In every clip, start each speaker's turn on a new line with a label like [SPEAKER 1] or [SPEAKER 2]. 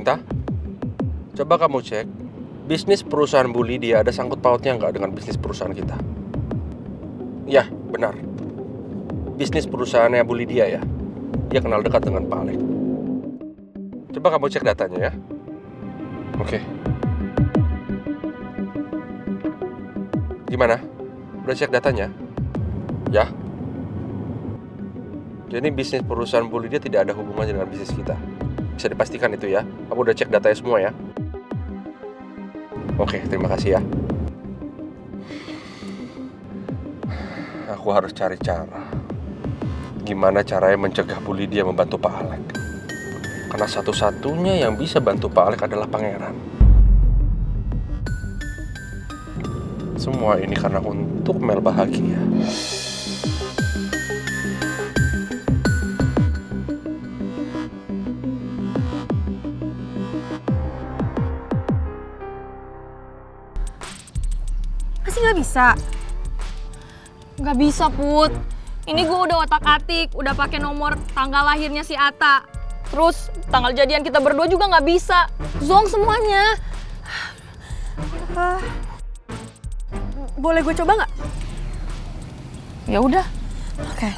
[SPEAKER 1] Cinta, coba kamu cek bisnis perusahaan Bu Lydia ada sangkut pautnya nggak dengan bisnis perusahaan kita? Ya, benar. Bisnis perusahaannya Bu Lydia ya. Dia kenal dekat dengan Pak Alek. Coba kamu cek datanya ya. Oke. Gimana? Udah cek datanya? Ya. Jadi bisnis perusahaan Bu Lydia tidak ada hubungannya dengan bisnis kita. Bisa dipastikan itu ya. Kamu udah cek datanya semua ya? Oke, terima kasih ya. Aku harus cari cara. Gimana caranya mencegah Bu Lydia membantu Pak Alek? Karena satu-satunya yang bisa bantu Pak Alek adalah Pangeran. Semua ini karena untuk Mel bahagia.
[SPEAKER 2] Masih nggak bisa?
[SPEAKER 3] Nggak bisa, Put. Ini gue udah otak-atik, udah pakai nomor tanggal lahirnya si Ata. Terus tanggal jadian kita berdua juga nggak bisa. Zonk semuanya.
[SPEAKER 2] Boleh gue coba nggak?
[SPEAKER 3] Ya udah.
[SPEAKER 2] Oke.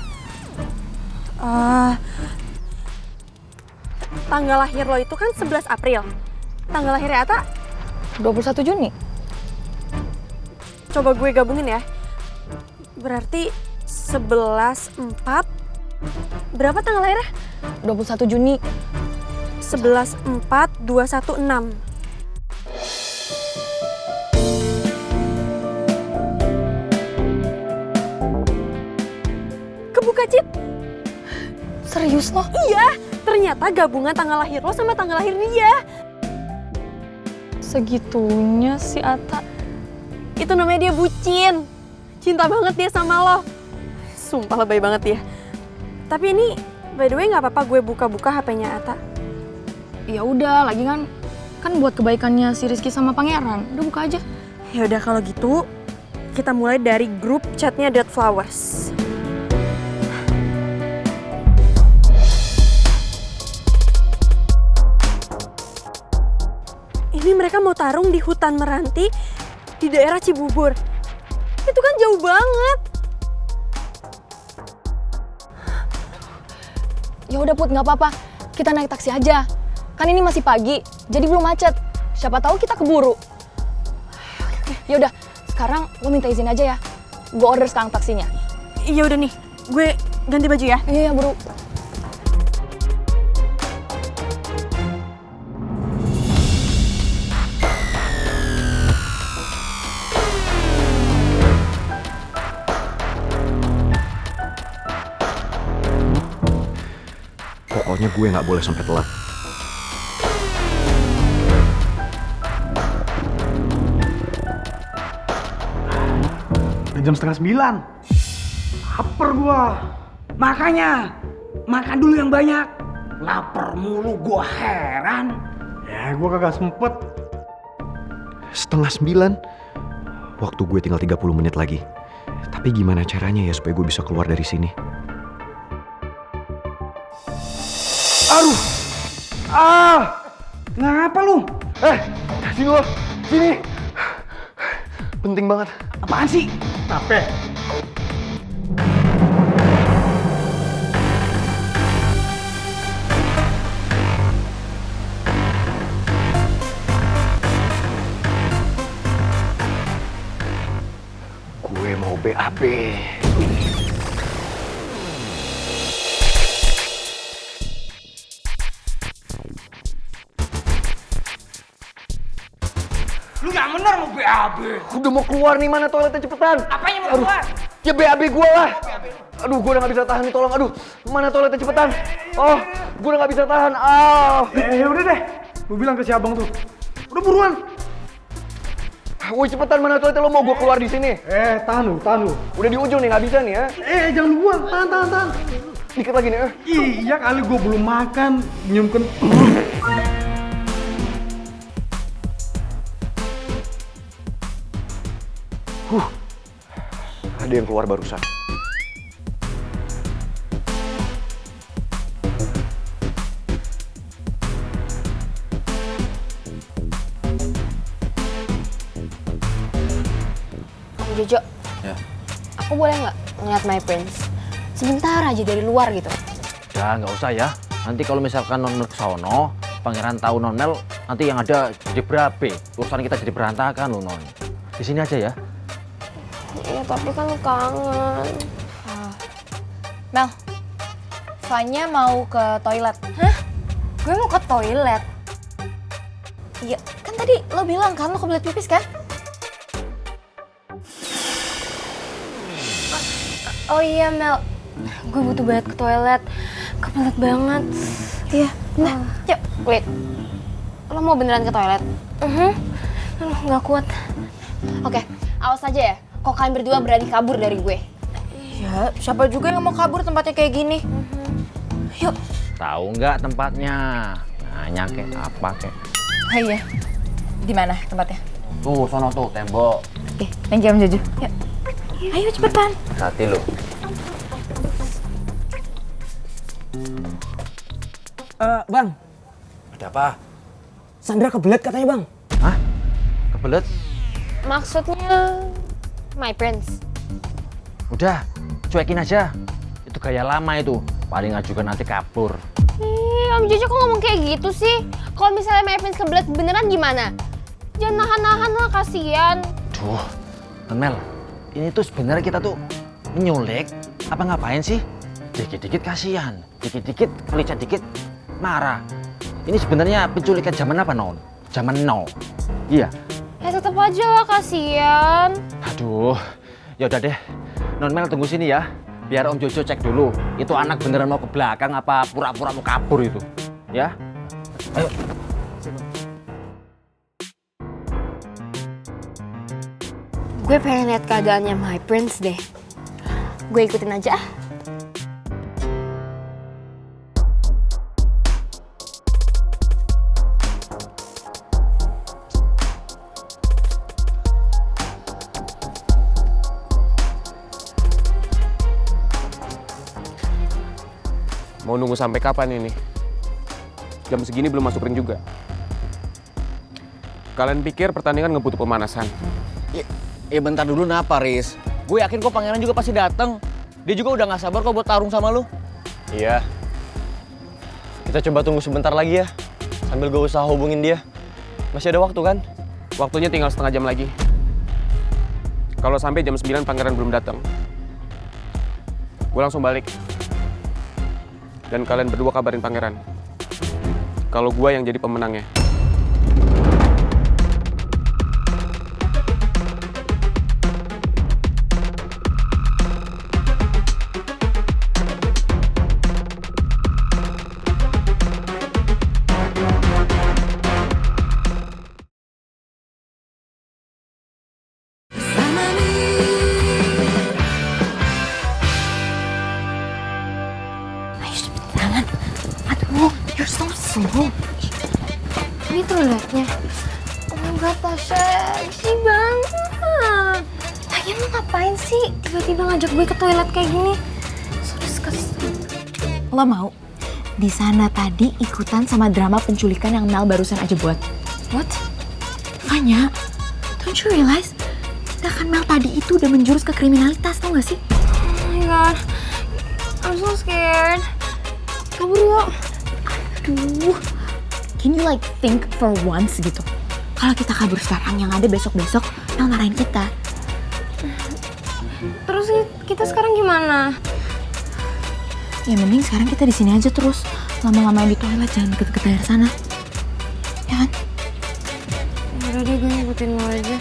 [SPEAKER 2] Tanggal lahir lo itu kan 11 April. Tanggal lahirnya Ata?
[SPEAKER 3] 21 Juni.
[SPEAKER 2] Coba gue gabungin ya. Berarti 11/4. Berapa tanggal lahirnya?
[SPEAKER 3] 21 Juni.
[SPEAKER 2] 11/4/216. Kebuka, Cit.
[SPEAKER 3] Serius lo?
[SPEAKER 2] Iya, ternyata gabungan tanggal lahir lo sama tanggal lahir dia.
[SPEAKER 3] Segitunya si Ata.
[SPEAKER 2] Itu namanya dia bucin. Cinta banget dia sama lo. Sumpah lebay banget ya. Tapi ini by the way nggak apa-apa gue buka-buka HP-nya Ata.
[SPEAKER 3] Ya udah, lagi kan buat kebaikannya si Rizky sama Pangeran. Udah buka aja.
[SPEAKER 2] Ya udah kalau gitu kita mulai dari grup chatnya Dead Flowers. Ini mereka mau tarung di hutan Meranti di daerah Cibubur. Itu kan jauh banget.
[SPEAKER 3] Ya udah, Put, nggak apa-apa. Kita naik taksi aja. Kan ini masih pagi, jadi belum macet. Siapa tahu kita keburu. Ya udah, sekarang lo minta izin aja ya. Gue order sekarang taksinya.
[SPEAKER 2] Iya udah nih, gue ganti baju ya.
[SPEAKER 3] Iya, bro.
[SPEAKER 4] Pokoknya gue nggak boleh sampai telat.
[SPEAKER 5] Jam 8:30. Lapar gua. Makanya makan dulu yang banyak. Lapar mulu gua heran. Ya gua kagak sempet.
[SPEAKER 4] 8:30. Waktu gue tinggal 30 menit lagi. Tapi gimana caranya ya supaya gue bisa keluar dari sini?
[SPEAKER 5] Aduh. Ngapa lu?
[SPEAKER 4] Sini lo. Sini. Penting banget.
[SPEAKER 5] Apaan sih? Apa?
[SPEAKER 4] Gue mau BAB.
[SPEAKER 5] Lu gak bener mau BAB.
[SPEAKER 4] Udah mau keluar nih, mana toiletnya cepetan.
[SPEAKER 5] Apanya mau keluar?
[SPEAKER 4] Ya BAB gue lah. Aduh, gue udah gak bisa tahan nih, tolong. Aduh, mana toiletnya cepetan. Oh, gue udah gak bisa tahan.
[SPEAKER 5] Ya udah deh. Lu bilang ke si abang tuh. Udah buruan.
[SPEAKER 4] Woi, cepetan, mana toiletnya, lo mau gue keluar di sini.
[SPEAKER 5] Tahan lu.
[SPEAKER 4] Udah di ujung nih, gak bisa nih ya.
[SPEAKER 5] Jangan lu buang. Tahan.
[SPEAKER 4] Dikit lagi nih.
[SPEAKER 5] Iya kali gue belum makan. Nyiumkan.
[SPEAKER 4] Ada yang keluar barusan.
[SPEAKER 3] Jojo,
[SPEAKER 4] Ya.
[SPEAKER 3] aku boleh nggak ngeliat My Prince? Sebentar aja dari luar gitu.
[SPEAKER 4] Ya nggak usah ya. Nanti kalau misalkan non Mel kesono, pangeran tahu non Mel, nanti yang ada jadi berabe. Urusan kita jadi berantakan loh non. Di sini aja ya.
[SPEAKER 2] Iya, tapi kan kangen.
[SPEAKER 3] Mel, Vanya mau ke toilet.
[SPEAKER 2] Hah? Gue mau ke toilet.
[SPEAKER 3] Iya, kan tadi lo bilang kan lo kebelet pipis kan?
[SPEAKER 2] Oh iya, Mel. Gue butuh banget ke toilet. Kebelet banget. Iya.
[SPEAKER 3] Nah, yuk, wait. Lo mau beneran ke toilet?
[SPEAKER 2] Aduh, nggak kuat.
[SPEAKER 3] Oke, awas aja ya. Kok kalian berdua berani kabur dari gue?
[SPEAKER 2] Ya, siapa juga yang mau kabur tempatnya kayak gini? Yuk.
[SPEAKER 4] Tahu nggak tempatnya? Nanya kek apa kek?
[SPEAKER 3] Oh iya, di mana tempatnya?
[SPEAKER 4] Tuh, sono tuh tembok.
[SPEAKER 3] Oke, thank you Om Jojo. Yuk.
[SPEAKER 2] Ayo cepetan.
[SPEAKER 4] Hati lo.
[SPEAKER 6] Bang,
[SPEAKER 4] Ada apa?
[SPEAKER 6] Sandra kebelet katanya bang.
[SPEAKER 4] Hah? Kebelet?
[SPEAKER 3] Maksudnya My Prince.
[SPEAKER 4] Udah, cuekin aja. Itu gaya lama itu. Paling juga nanti kabur.
[SPEAKER 3] Om Jojo kok ngomong kayak gitu sih? Kalau misalnya My Prince kebelet beneran gimana? Jangan nahan-nahan lah, kasihan.
[SPEAKER 4] Duh, Non Mel, ini tuh sebenarnya kita tuh menyulik apa ngapain sih? Dikit-dikit kasihan, dikit-dikit pelicet dikit marah. Ini sebenarnya penculikan zaman apa non? Zaman now. Iya.
[SPEAKER 3] Ya tetep aja lah, kasihan.
[SPEAKER 4] Aduh, ya udah deh. Non Mel tunggu sini ya. Biar Om Jojo cek dulu. Itu anak beneran mau ke belakang apa pura-pura mau kabur itu? Ya. Ayo.
[SPEAKER 2] Gue pengen lihat keadaannya My Prince deh. Gue ikutin aja ah.
[SPEAKER 1] Mau nunggu sampai kapan ini? Jam segini belum masuk ring juga. Kalian pikir pertandingan nggak butuh pemanasan?
[SPEAKER 6] Ya bentar dulu napa Riz? Gue yakin kok pangeran juga pasti dateng. Dia juga udah nggak sabar kok buat tarung sama lu.
[SPEAKER 7] Iya. Kita coba tunggu sebentar lagi ya. Sambil gue usaha hubungin dia. Masih ada waktu kan?
[SPEAKER 1] Waktunya tinggal setengah jam lagi. Kalau sampai jam 9 pangeran belum datang, gue langsung balik. Dan kalian berdua kabarin pangeran. Kalau gue yang jadi pemenangnya.
[SPEAKER 2] You're so slow. Ini toiletnya. Oh my god, Tasha. Bersih banget. Lagian lo ngapain sih tiba-tiba ngajak gue ke toilet kayak gini? So disgusting.
[SPEAKER 8] Lo mau? Di sana tadi ikutan sama drama penculikan yang Mel barusan aja buat.
[SPEAKER 2] What?
[SPEAKER 8] Vanya, don't you realize? Tindakan Mel tadi itu udah menjurus ke kriminalitas, tau gak sih?
[SPEAKER 2] Oh my god. I'm so scared. Kabur yuk.
[SPEAKER 8] Aduh, can you like think for once gitu? Kalau kita kabur sekarang, yang ada besok-besok Mel marahin kita.
[SPEAKER 2] Terus kita sekarang gimana?
[SPEAKER 8] Ya mending sekarang kita di sini aja terus. Lama-lama di toilet, jangan deket-deket daerah sana. Ya kan?
[SPEAKER 2] Udah deh, gue ngikutin lo aja.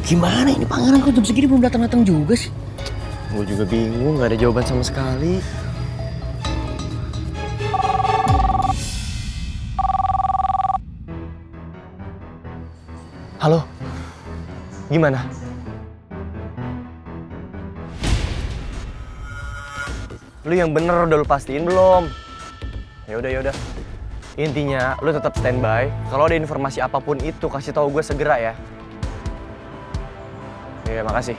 [SPEAKER 6] Gimana ini pangeran kok jam segini belum datang-datang juga sih?
[SPEAKER 7] Gue juga bingung, nggak ada jawaban sama sekali. Halo? Gimana? Lu yang bener udah lu pastiin belum? Yaudah. Intinya lu tetap standby. Kalau ada informasi apapun itu kasih tahu gue segera ya. Iya, makasih.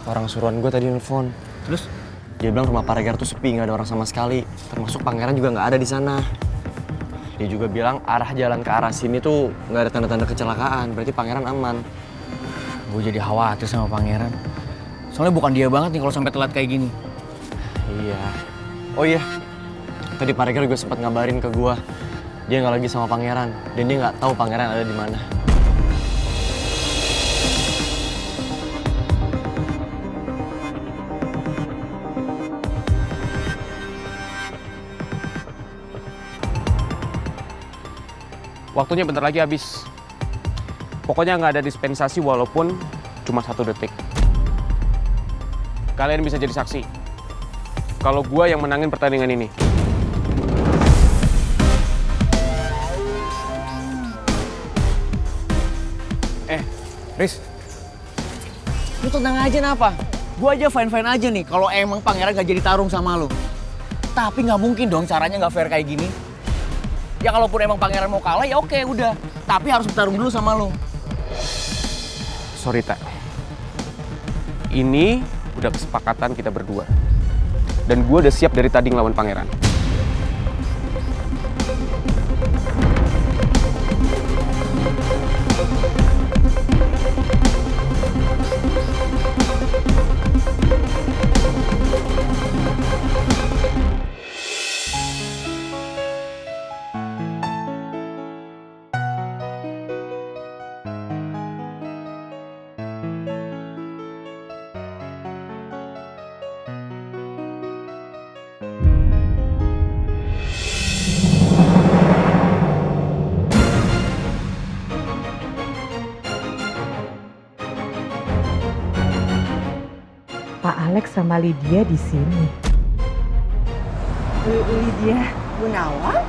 [SPEAKER 7] Orang suruhan gue tadi nelfon.
[SPEAKER 6] Terus?
[SPEAKER 7] Dia bilang rumah Pak Regar tuh sepi, nggak ada orang sama sekali. Termasuk pangeran juga nggak ada di sana. Dia juga bilang arah jalan ke arah sini tuh nggak ada tanda-tanda kecelakaan. Berarti pangeran aman.
[SPEAKER 6] Gue jadi khawatir sama pangeran. Soalnya bukan dia banget nih kalau sampai telat kayak gini.
[SPEAKER 7] Iya. Oh iya. Tadi Pak Regar juga sempat ngabarin ke gue. Dia nggak lagi sama pangeran. Dan dia nggak tahu pangeran ada di mana.
[SPEAKER 9] Waktunya bentar lagi habis. Pokoknya nggak ada dispensasi walaupun cuma 1 detik. Kalian bisa jadi saksi kalau gua yang menangin pertandingan ini.
[SPEAKER 6] Riz, lu tenang aja kenapa? Gue aja fine-fine aja nih kalau emang pangeran gak jadi tarung sama lu. Tapi nggak mungkin dong caranya nggak fair kayak gini. Ya kalaupun emang pangeran mau kalah ya oke udah. Tapi harus bertarung dulu sama lu.
[SPEAKER 9] Sorry, Tak. Ini udah kesepakatan kita berdua. Dan gue udah siap dari tadi ngelawan pangeran.
[SPEAKER 10] Pak Alex sama Lydia di sini. Lydia, Bu Nawang?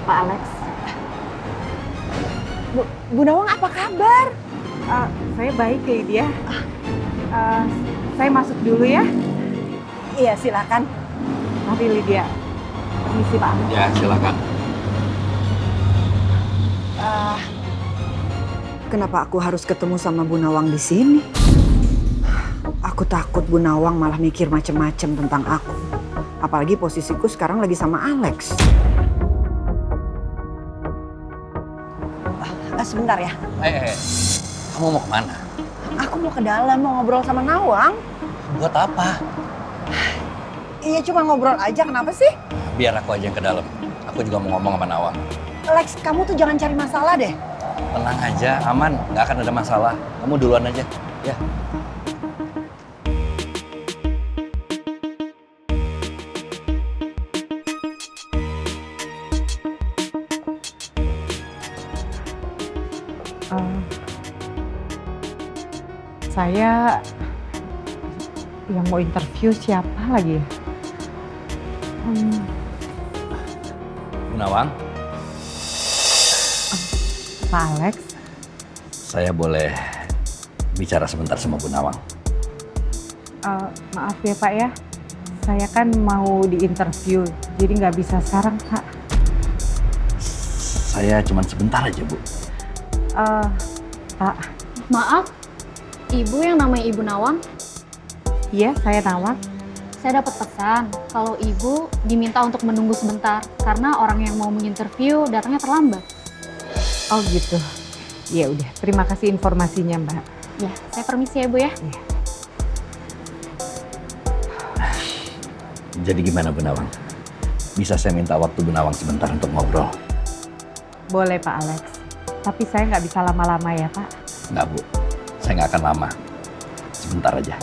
[SPEAKER 10] Pak Alex. Bu Nawang apa kabar? Saya baik, Lydia. Saya masuk dulu ya. Iya, silakan. Mari Lydia. Permisi Pak Alex.
[SPEAKER 6] Ya, silakan.
[SPEAKER 10] Kenapa aku harus ketemu sama Bu Nawang di sini? Aku takut Bu Nawang malah mikir macem-macem tentang aku. Apalagi posisiku sekarang lagi sama Alex. Sebentar ya.
[SPEAKER 6] Kamu mau kemana?
[SPEAKER 10] Aku mau ke dalam, mau ngobrol sama Nawang.
[SPEAKER 6] Buat apa?
[SPEAKER 10] Iya, cuma ngobrol aja. Kenapa sih?
[SPEAKER 6] Biar aku aja yang ke dalam. Aku juga mau ngomong sama Nawang.
[SPEAKER 10] Lex, kamu tuh jangan cari masalah deh.
[SPEAKER 6] Tenang aja, aman. Nggak akan ada masalah. Kamu duluan aja. Ya.
[SPEAKER 10] Saya yang mau interview siapa lagi ya?
[SPEAKER 6] Bu Nawang,
[SPEAKER 10] Pak Alex.
[SPEAKER 6] saya boleh bicara sebentar sama Bu Nawang.
[SPEAKER 10] Maaf ya Pak ya, saya kan mau diinterview, jadi nggak bisa sekarang Pak.
[SPEAKER 6] Saya cuma sebentar aja, Bu.
[SPEAKER 10] Pak.
[SPEAKER 2] Maaf, Ibu yang namanya Ibu Nawang?
[SPEAKER 10] Iya, saya Nawang.
[SPEAKER 2] Saya dapat pesan kalau Ibu diminta untuk menunggu sebentar karena orang yang mau menginterview datangnya terlambat.
[SPEAKER 10] Oh gitu. Ya udah, terima kasih informasinya Mbak.
[SPEAKER 2] Ya, saya permisi ya Bu ya.
[SPEAKER 10] Iya.
[SPEAKER 6] Jadi gimana Bu Nawang? Bisa saya minta waktu Bu Nawang sebentar untuk ngobrol?
[SPEAKER 10] Boleh Pak Alex, tapi saya nggak bisa lama-lama ya Pak.
[SPEAKER 6] Nggak Bu, saya nggak akan lama. Sebentar aja.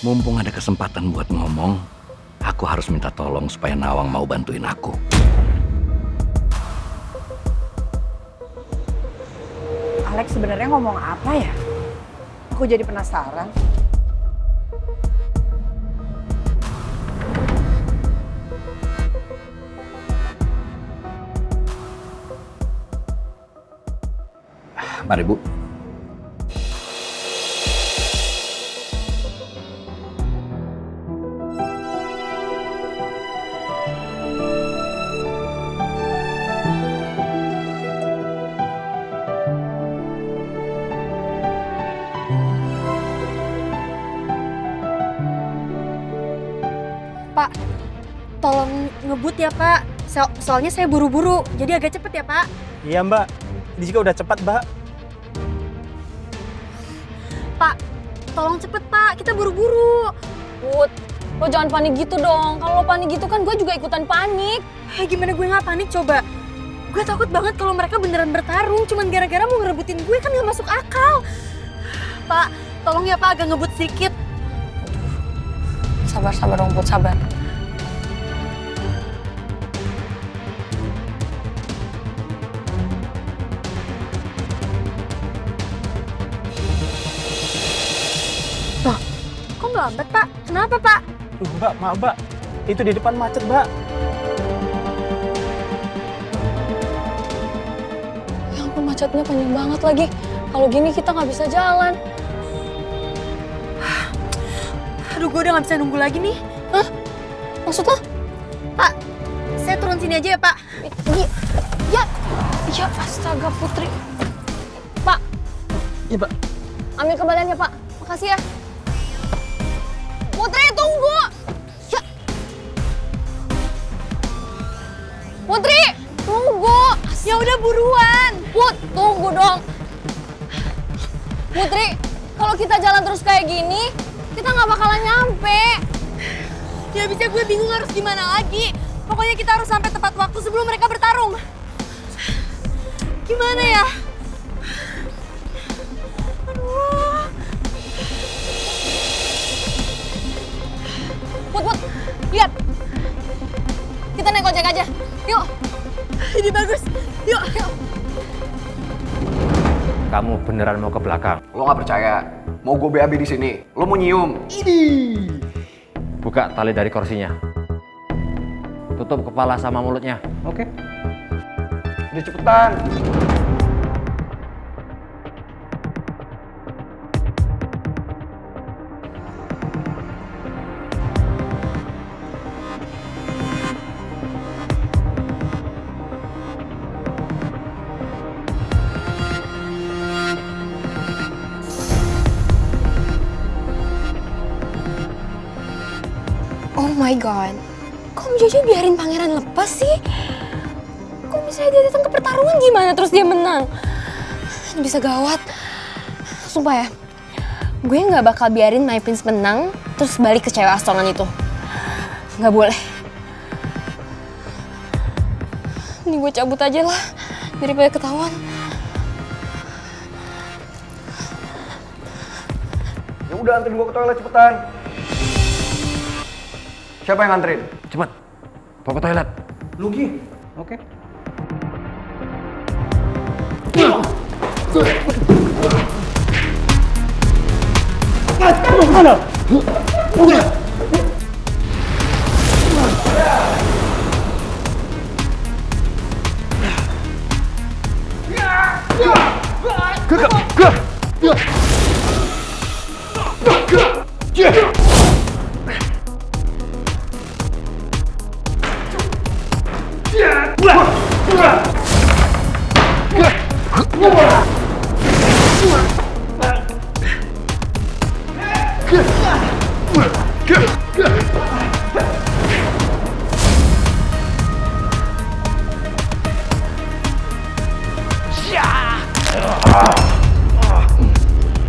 [SPEAKER 6] Mumpung ada kesempatan buat ngomong, aku harus minta tolong supaya Nawang mau bantuin aku.
[SPEAKER 10] Alex sebenarnya ngomong apa ya? Aku jadi penasaran.
[SPEAKER 4] Mari Bu.
[SPEAKER 11] Pak, tolong ngebut ya Pak. Soalnya saya buru-buru, jadi agak cepet ya Pak.
[SPEAKER 5] Iya mbak, ini juga udah cepat mbak.
[SPEAKER 11] Pak, tolong cepet Pak, kita buru-buru.
[SPEAKER 3] Put, lo jangan panik gitu dong. Kalau lo panik gitu kan gue juga ikutan panik.
[SPEAKER 11] Gimana gue nggak panik coba? Gue takut banget kalau mereka beneran bertarung, cuman gara-gara mau ngerebutin gue kan nggak masuk akal. Pak, tolong ya Pak agak ngebut sedikit.
[SPEAKER 3] Sabar dong Put, sabar.
[SPEAKER 11] Loh, kok lambat Pak? Kenapa Pak?
[SPEAKER 5] Mbak, maaf mbak, itu di depan macet mbak.
[SPEAKER 3] Ya ampun, macetnya panjang banget lagi. Kalau gini kita nggak bisa jalan.
[SPEAKER 11] Aduh, gue udah nggak bisa nunggu lagi nih.
[SPEAKER 3] Hah? Maksud lo?
[SPEAKER 11] Pak, saya turun sini aja ya Pak.
[SPEAKER 3] Ya astaga Putri. Pak.
[SPEAKER 5] Iya Pak.
[SPEAKER 3] Ambil kembaliannya Pak. Makasih ya. Putri, tunggu. Ya. Putri, tunggu.
[SPEAKER 11] Ya udah buruan.
[SPEAKER 3] Put, tunggu dong. Putri, kalau kita jalan terus kayak gini, kita nggak bakalan nyampe.
[SPEAKER 11] Ya bisa, gue bingung harus gimana lagi. Pokoknya kita harus sampai tepat waktu sebelum mereka bertarung. Gimana ya? Aduh.
[SPEAKER 3] Put, lihat. Kita naik ojek aja. Yuk.
[SPEAKER 11] Ini bagus. Yuk.
[SPEAKER 4] Kamu beneran mau ke belakang?
[SPEAKER 7] Lo nggak percaya? Mau gue BAB di sini? Lo mau nyium?
[SPEAKER 4] Buka tali dari kursinya. Tutup kepala sama mulutnya.
[SPEAKER 7] Oke. Udah cepetan.
[SPEAKER 2] Oh my god, kok Om Jojo biarin pangeran lepas sih? Kok misalnya dia datang ke pertarungan gimana terus dia menang? Ini bisa gawat. Sumpah ya, gue nggak bakal biarin My Prince menang terus balik ke cewek asongan itu. Nggak boleh. Ini gue cabut aja lah, daripada ketahuan.
[SPEAKER 7] Ya udah, anterin gue ke toilet cepetan. Siapa yang nganterin?
[SPEAKER 4] Cepet, bawa ke toilet.
[SPEAKER 5] Lugi. Oke.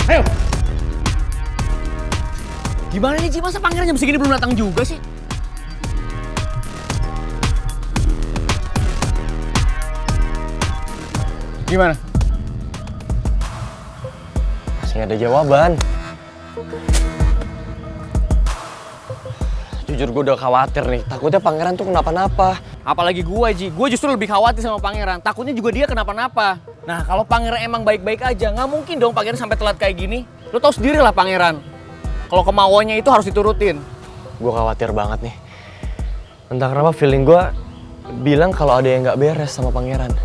[SPEAKER 6] Ayo. Gimana nih Ci, masa pangeran jam segini belum datang juga sih? Gimana?
[SPEAKER 7] Masih nggak ada jawaban. Jujur gue udah khawatir nih, takutnya pangeran tuh kenapa-napa.
[SPEAKER 6] Apalagi gue, Ji. Gue justru lebih khawatir sama pangeran. Takutnya juga dia kenapa-napa. Nah, kalau pangeran emang baik-baik aja, nggak mungkin dong pangeran sampai telat kayak gini. Lo tau sendiri lah pangeran. Kalau kemauannya itu harus diturutin.
[SPEAKER 7] Gue khawatir banget nih. Entah kenapa feeling gue bilang kalau ada yang nggak beres sama pangeran.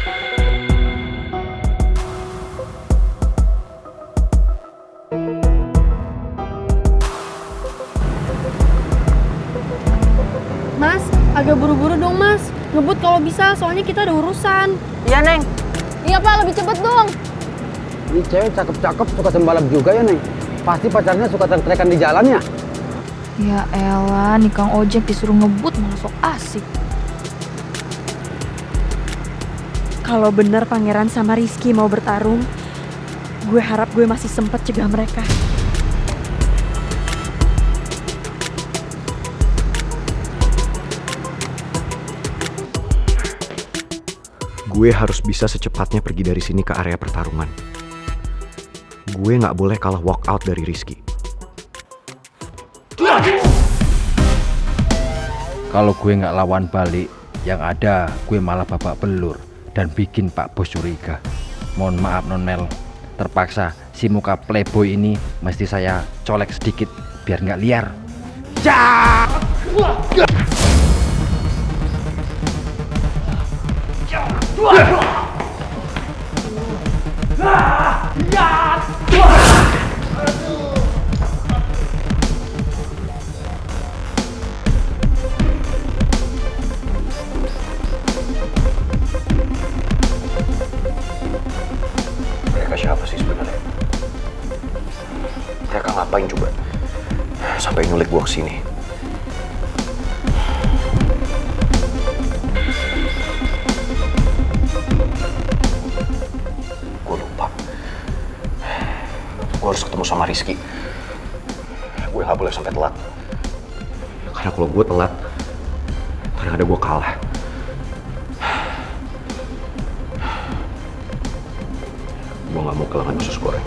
[SPEAKER 11] Mas, agak buru-buru dong mas. Ngebut kalau bisa, soalnya kita ada urusan.
[SPEAKER 6] Iya, Neng.
[SPEAKER 3] Iya Pak, lebih cepet dong.
[SPEAKER 5] Ini cewek cakep-cakep suka sembalap juga ya, Neng. Pasti pacarnya suka trek-trekan di jalannya.
[SPEAKER 8] Ya elah, nih Kang Ojek disuruh ngebut malah sok asik.
[SPEAKER 11] Kalau benar Pangeran sama Rizky mau bertarung, gue harap gue masih sempet cegah mereka.
[SPEAKER 12] Gue harus bisa secepatnya pergi dari sini ke area pertarungan. Gue nggak boleh kalah walk out dari Rizky.
[SPEAKER 4] Kalau gue nggak lawan balik, yang ada gue malah babak belur dan bikin Pak Bos curiga. Mohon maaf Non Mel, terpaksa si muka playboy ini mesti saya colek sedikit biar nggak liar.
[SPEAKER 12] Mereka siapa sih sebenarnya? Mereka ngapain coba? Sampai nyulik gue kesini. Gue lupa. Gue harus ketemu sama Rizky. Gue gak boleh sampai telat. Karena kalau gue telat, kadang ada gue kalah. Gue gak mau kehilangan usus goreng.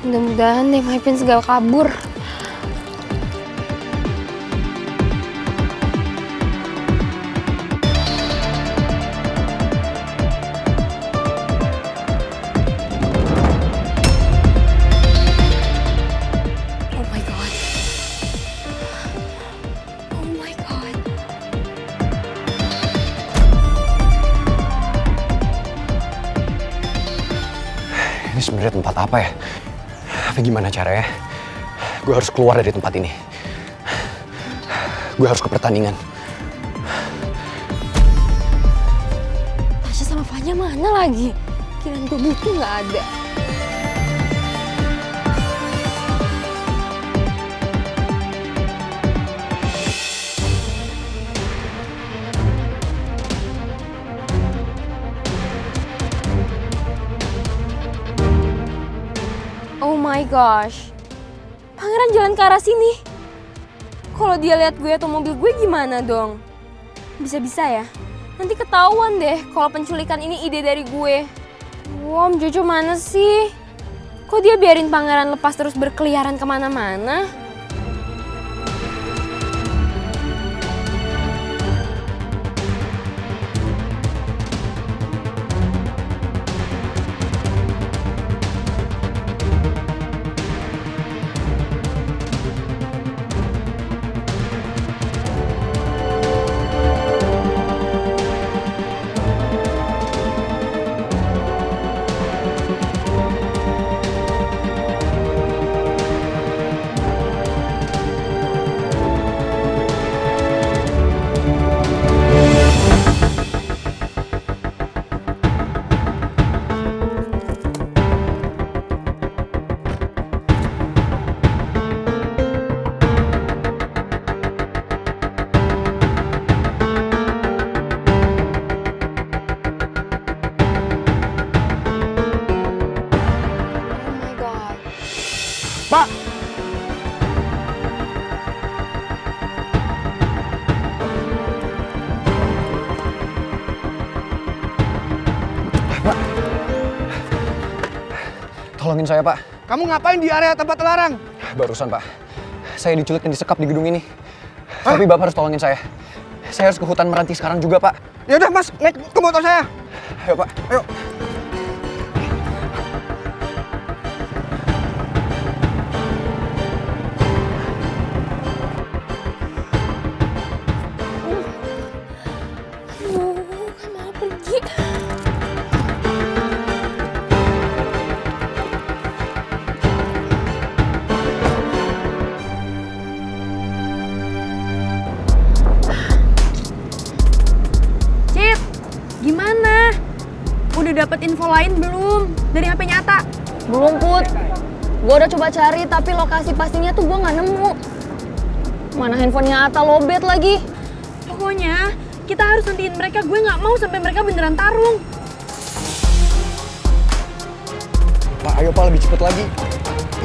[SPEAKER 2] Mudah-mudahan deh My Prince gak kabur. Oh my god. Oh my god.
[SPEAKER 12] Ini sebenarnya tempat apa ya? Tapi gimana caranya? Gue harus keluar dari tempat ini. Gue harus ke pertandingan.
[SPEAKER 2] Tasya sama Fanya mana lagi? Kirain gue butuh gak ada. Oh my gosh, Pangeran jalan ke arah sini. Kalau dia lihat gue atau mobil gue gimana dong? Bisa-bisa ya, nanti ketahuan deh kalau penculikan ini ide dari gue. Wah, Om Jojo mana sih? Kok dia biarin Pangeran lepas terus berkeliaran kemana-mana?
[SPEAKER 5] Pak!
[SPEAKER 12] Tolongin saya, Pak.
[SPEAKER 5] Kamu ngapain di area tempat terlarang?
[SPEAKER 12] Barusan, Pak. Saya diculik dan disekap di gedung ini. Tapi Bapak harus tolongin saya. Saya harus ke hutan Meranti sekarang juga, Pak.
[SPEAKER 5] Ya udah, Mas, naik ke motor saya.
[SPEAKER 12] Ayo, Pak.
[SPEAKER 5] Ayo.
[SPEAKER 11] dapet info lain belum dari HP-nya Ata?
[SPEAKER 3] Belum, Put. Gue udah coba cari, tapi lokasi pastinya tuh gue nggak nemu. Mana handphonenya Ata lobet lagi.
[SPEAKER 11] Pokoknya kita harus hentiin mereka. Gue nggak mau sampai mereka beneran tarung.
[SPEAKER 6] Pak, ayo Pak, lebih cepet lagi.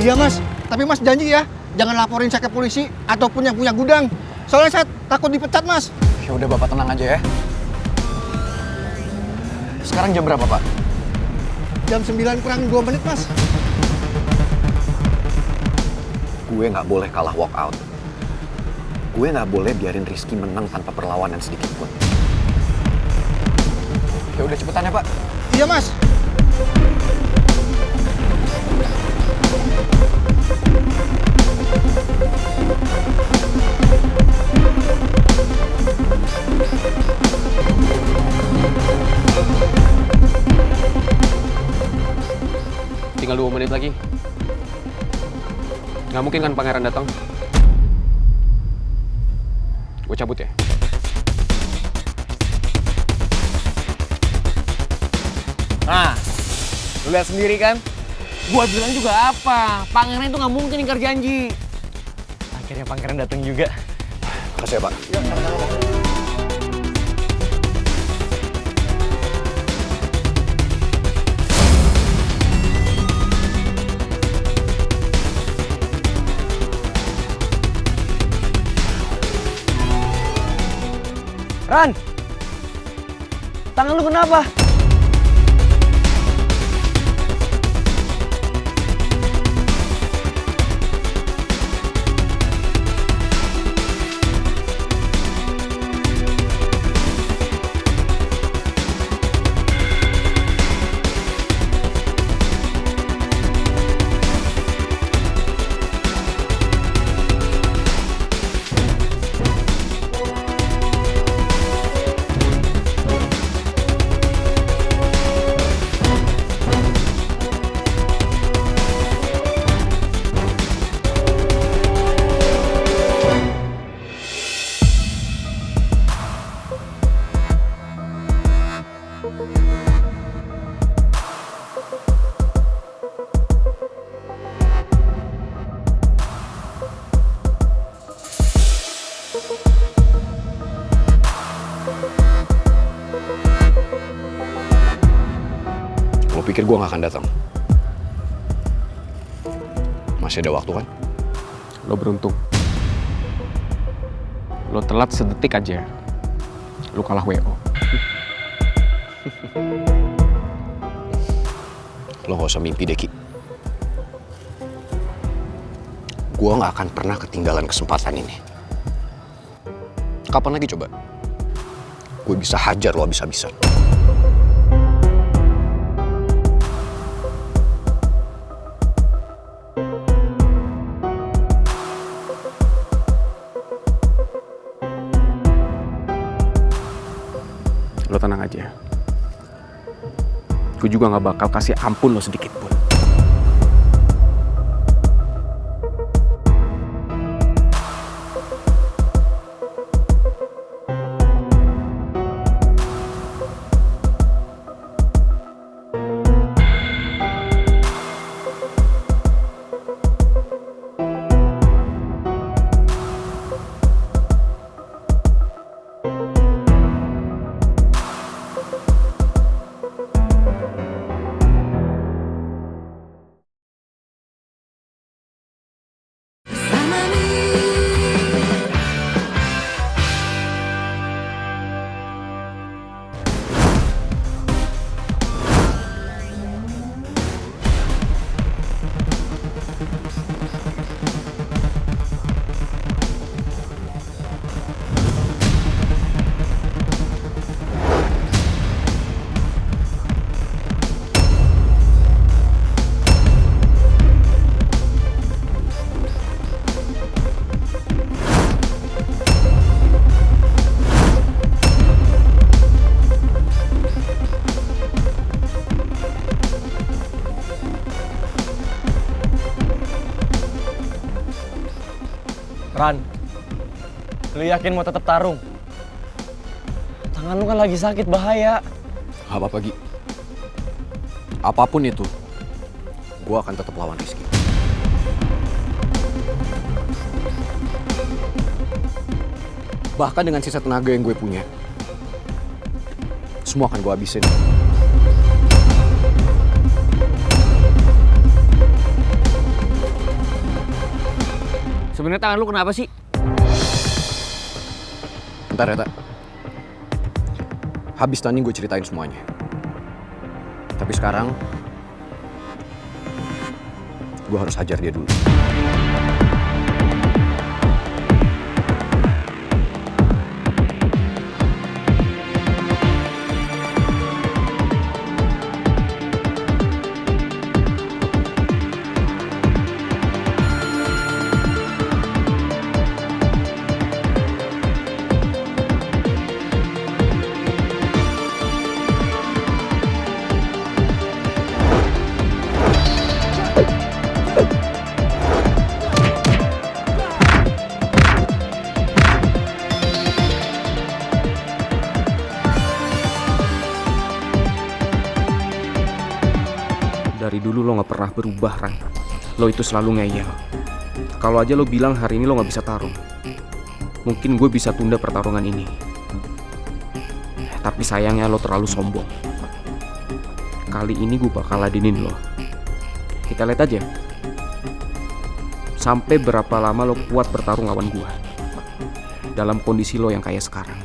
[SPEAKER 6] Iya Mas, tapi Mas janji ya, jangan laporin saya ke polisi ataupun yang punya gudang. Soalnya saya takut dipecat Mas.
[SPEAKER 7] Ya udah Bapak tenang aja ya. Sekarang jam berapa Pak?
[SPEAKER 6] Jam 9 kurang 2 menit Mas.
[SPEAKER 12] Gue nggak boleh kalah walk out. Gue nggak boleh biarin Rizky menang tanpa perlawanan sedikit pun.
[SPEAKER 7] Ya udah cepetan ya Pak.
[SPEAKER 6] Iya Mas.
[SPEAKER 9] Tinggal 2 menit lagi. Nggak mungkin kan pangeran datang. Gue cabut ya.
[SPEAKER 6] Nah, lu lihat sendiri kan? Gua bilang juga apa? Pangeran itu nggak mungkin ingkar janji.
[SPEAKER 7] Akhirnya pangeran datang juga.
[SPEAKER 12] Makasih ya Pak.
[SPEAKER 6] Ya, sama-sama.
[SPEAKER 7] Ran! Tangan lu kenapa?
[SPEAKER 12] Lo pikir gue gak akan datang? Masih ada waktu kan?
[SPEAKER 9] Lo beruntung. Lo telat sedetik aja. Lo kalah WO.
[SPEAKER 12] Lo gak usah mimpi deh, Ki. Gue gak akan pernah ketinggalan kesempatan ini. Kapan lagi coba? Gue bisa hajar lo habis-habisan.
[SPEAKER 9] Lo tenang aja. Gue juga gak bakal kasih ampun lo sedikit pun.
[SPEAKER 7] Ran, lu yakin mau tetap tarung? Tangan lu kan lagi sakit, bahaya.
[SPEAKER 12] Gak apa-apa, Gi.
[SPEAKER 13] Apapun itu, gue akan tetap lawan Rizky. Bahkan dengan sisa tenaga yang gue punya, semua akan gue habisin.
[SPEAKER 6] Sebenarnya tangan lu kenapa sih?
[SPEAKER 13] Bentar ya, Tak. Habis tanding gue ceritain semuanya. Tapi sekarang, gue harus hajar dia dulu.
[SPEAKER 9] Dari dulu lo gak pernah berubah, Ran. Lo itu selalu ngeyel. Kalau aja lo bilang hari ini lo gak bisa tarung, mungkin gue bisa tunda pertarungan ini. Tapi sayangnya lo terlalu sombong. Kali ini gue bakal ladenin lo. Kita lihat aja sampai berapa lama lo kuat bertarung lawan gue dalam kondisi lo yang kayak sekarang.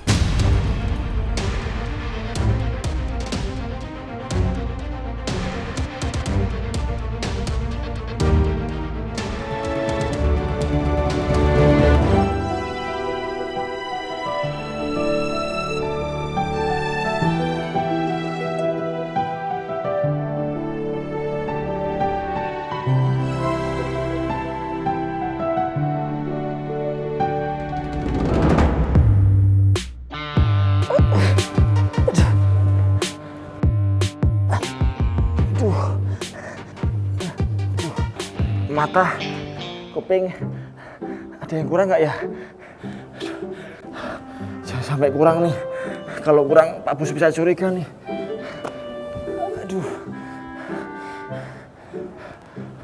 [SPEAKER 4] Mata, kuping, ada yang kurang nggak ya? Jangan sampai kurang nih. Kalau kurang, Pak Bos bisa curiga nih. Aduh,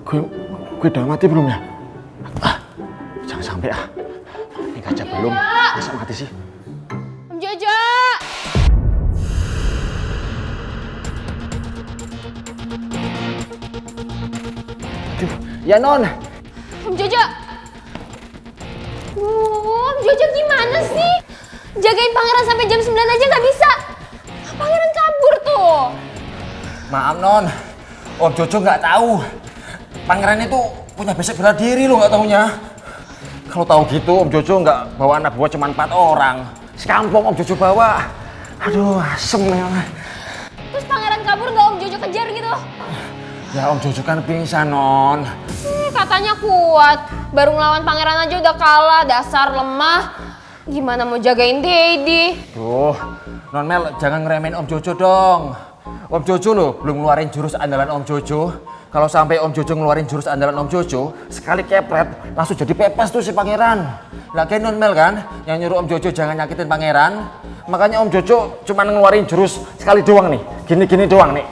[SPEAKER 4] gue udah mati belum ya? Jangan sampai ah. Ini aja belum, masa mati sih?
[SPEAKER 2] Om Jojo!
[SPEAKER 4] Aduh, ya Non.
[SPEAKER 2] Om Jojo! Om Jojo gimana sih? Jagain pangeran sampai jam 9 aja nggak bisa. Pangeran kabur tuh.
[SPEAKER 4] Maaf Non, Om Jojo nggak tahu. Pangeran itu punya basic bela diri lo nggak taunya. Kalau tahu gitu Om Jojo nggak bawa anak buah cuma 4 orang. Sekampung Om Jojo bawa. Aduh, asem ya.
[SPEAKER 2] Terus pangeran kabur nggak Om Jojo kejar gitu?
[SPEAKER 4] Ya Om Jojo kan pingsan Non.
[SPEAKER 2] Katanya kuat. Baru ngelawan pangeran aja udah kalah. Dasar lemah. Gimana mau jagain Daddy?
[SPEAKER 4] Tuh, Non Mel jangan ngeremehin Om Jojo dong. Om Jojo loh belum ngeluarin jurus andalan Om Jojo. Kalau sampai Om Jojo ngeluarin jurus andalan Om Jojo, sekali kepret langsung jadi pepes tuh si pangeran. Lagi Non Mel kan yang nyuruh Om Jojo jangan nyakitin pangeran. Makanya Om Jojo cuma ngeluarin jurus sekali doang nih. Gini-gini doang nih.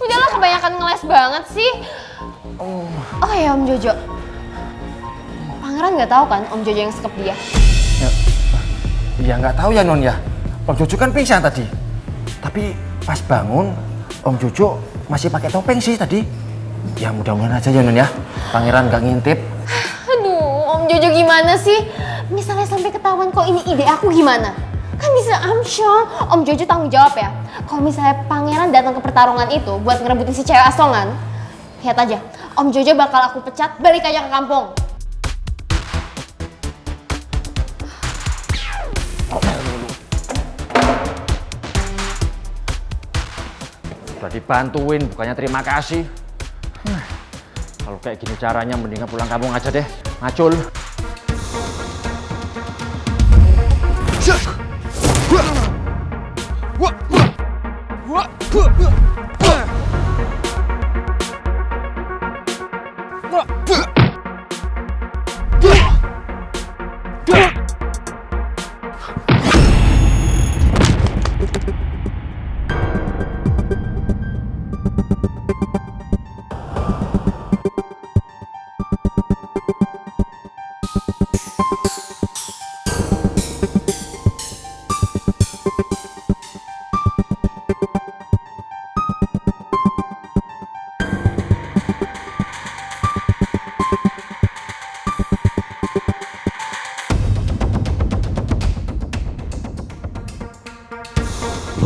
[SPEAKER 2] Udahlah kebanyakan ngeles banget sih. Oh ya Om Jojo. Pangeran nggak tahu kan Om Jojo yang sekep dia?
[SPEAKER 4] Ya nggak tahu ya Non ya. Om Jojo kan pingsan tadi. Tapi pas bangun Om Jojo masih pakai topeng sih tadi. Ya mudah-mudahan aja ya Non ya. Pangeran nggak ngintip.
[SPEAKER 2] Aduh Om Jojo gimana sih? Misalnya sampai ketahuan kok ini ide aku gimana? Kan bisa Amsyong. Om Jojo tanggung jawab ya. Kalau misalnya pangeran datang ke pertarungan itu buat ngerebutin si cewek asongan, lihat aja, Om Jojo bakal aku pecat, balik aja ke kampung.
[SPEAKER 4] Udah dibantuin, bukannya terima kasih. Kalau kayak gini caranya mendingan pulang kampung aja deh, ngacul.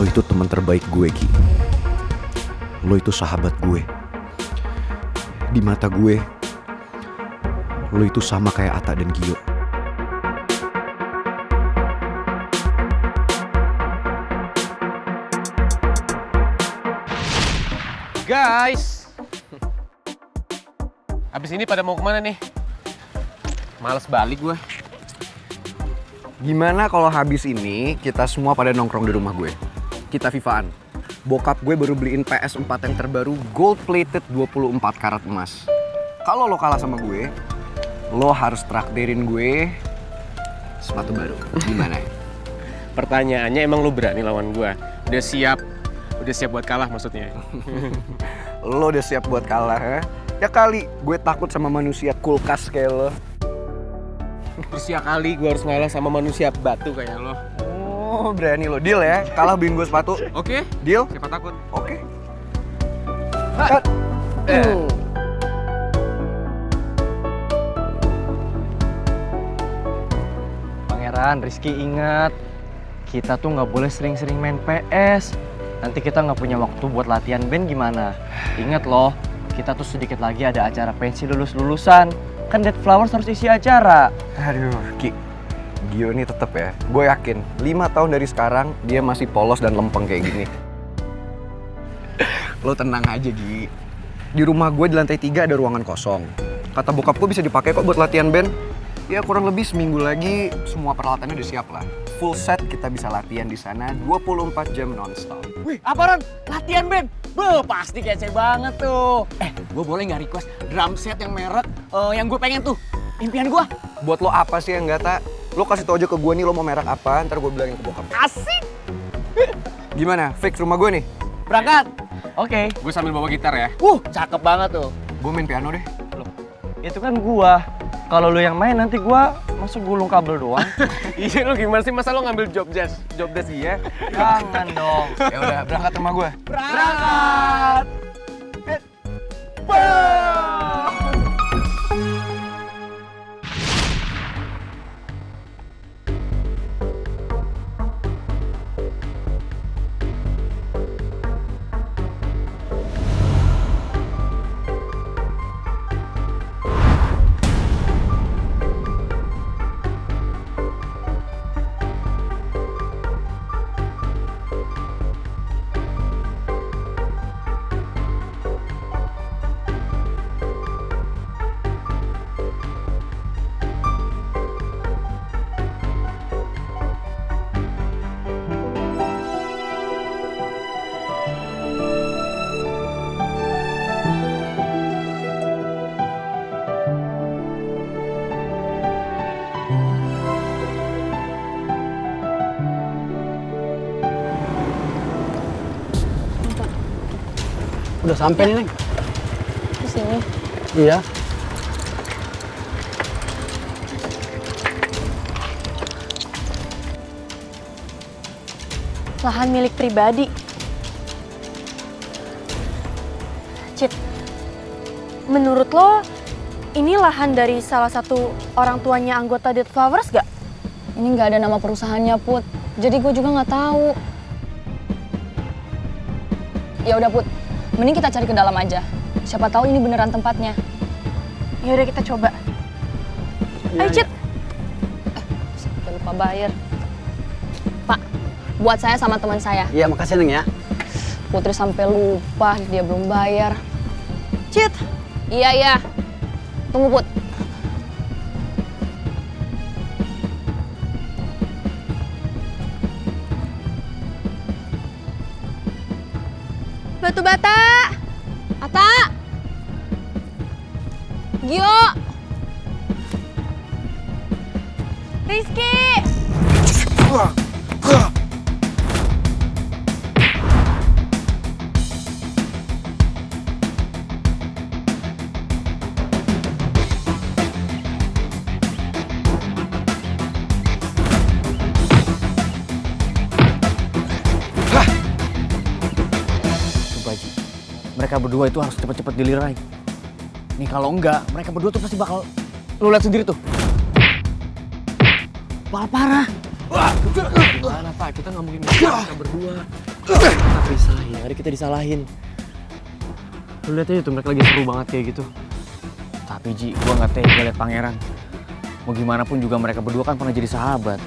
[SPEAKER 12] Lo itu teman terbaik gue, Gi. Lo itu sahabat gue. Di mata gue, lo itu sama kayak Ata dan Gio.
[SPEAKER 9] Guys, abis ini pada mau kemana nih? Males balik gue.
[SPEAKER 13] Gimana kalau habis ini kita semua pada nongkrong di rumah gue? Kita Vivaan. Bokap gue baru beliin PS4 yang terbaru gold plated 24 karat emas. Kalau lo kalah sama gue, lo harus traktirin gue sepatu baru. Gimana?
[SPEAKER 9] Pertanyaannya, emang lo berani lawan gue? Udah siap buat kalah maksudnya?
[SPEAKER 13] Lo udah siap buat kalah, ya? Ya kali gue takut sama manusia kulkas kayak lo.
[SPEAKER 9] Terus ya kali gue harus ngalah sama manusia batu kayak lo.
[SPEAKER 13] Oh, berani lo. Deal ya? Kalah beliin gue sepatu.
[SPEAKER 9] Oke.
[SPEAKER 13] Deal?
[SPEAKER 9] Siapa takut?
[SPEAKER 13] Oke.
[SPEAKER 7] Pangeran, Rizky ingat, kita tuh nggak boleh sering-sering main PS. Nanti kita nggak punya waktu buat latihan band gimana? Ingat loh, kita tuh sedikit lagi ada acara pensi lulus-lulusan. Kan Dead Flowers harus isi acara.
[SPEAKER 13] Aduh, Ki. Gio ini tetep ya, gue yakin 5 tahun dari sekarang dia masih polos dan lempeng kayak gini. Lo tenang aja, Gi. Di rumah gue di lantai 3 ada ruangan kosong. Kata bokap gue bisa dipakai kok buat latihan band. Ya kurang lebih seminggu lagi semua peralatannya udah siap lah. Full set kita bisa latihan di sana 24 jam nonstop.
[SPEAKER 6] Wih, apa Ron? Latihan band? Beuh, pasti kece banget tuh. Gue boleh nggak request drum set yang merek yang gue pengen tuh? Impian gue.
[SPEAKER 13] Buat lo apa sih yang nggak tak? Lo kasih tau aja ke gue nih lo mau merek apa, ntar gue bilangin ke bokap.
[SPEAKER 6] Asik!
[SPEAKER 13] Gimana? Fix rumah gue nih?
[SPEAKER 6] Berangkat!
[SPEAKER 7] Oke.
[SPEAKER 9] Gue sambil bawa gitar ya.
[SPEAKER 6] Cakep banget tuh.
[SPEAKER 13] Gue main piano deh.
[SPEAKER 7] Itu kan gua. Kalau lu yang main nanti gua masuk gulung kabel doang.
[SPEAKER 9] Iya, lu gimana sih? Masa lo ngambil job desk dia?
[SPEAKER 7] Jangan dong.
[SPEAKER 13] Ya udah, berangkat rumah gue.
[SPEAKER 6] Berangkat!
[SPEAKER 5] Udah sampai nih, Neng.
[SPEAKER 3] Di sini.
[SPEAKER 5] Iya.
[SPEAKER 11] Lahan milik pribadi. Cit, menurut lo ini lahan dari salah satu orang tuanya anggota Dead Flowers gak?
[SPEAKER 3] Ini nggak ada nama perusahaannya, Put. Jadi gue juga nggak tahu. Ya udah, Put. Mending kita cari ke dalam aja. Siapa tahu ini beneran tempatnya.
[SPEAKER 11] Ya udah kita coba. Ayo, Cit.
[SPEAKER 3] Sampai lupa bayar. Pak, buat saya sama teman saya.
[SPEAKER 5] Iya, makasih, Neng ya.
[SPEAKER 3] Putri sampai lupa dia belum bayar.
[SPEAKER 11] Cit.
[SPEAKER 3] Iya. Tunggu, Put.
[SPEAKER 11] Batu bata.
[SPEAKER 3] Ata! Gio!
[SPEAKER 11] Rizky.
[SPEAKER 6] Mereka berdua itu harus cepet-cepet dilirai. Nih kalau enggak, mereka berdua tuh pasti bakal lu lihat sendiri tuh. Bakal parah.
[SPEAKER 7] Gimana Pak? Kita nggak mungkin kita berdua. Kita pisahin, hari kita disalahin. Lu lihat aja tuh mereka lagi seru banget kayak gitu.
[SPEAKER 6] Tapi Ji, gue nggak tega liat pangeran. Mau gimana pun juga mereka berdua kan pernah jadi sahabat.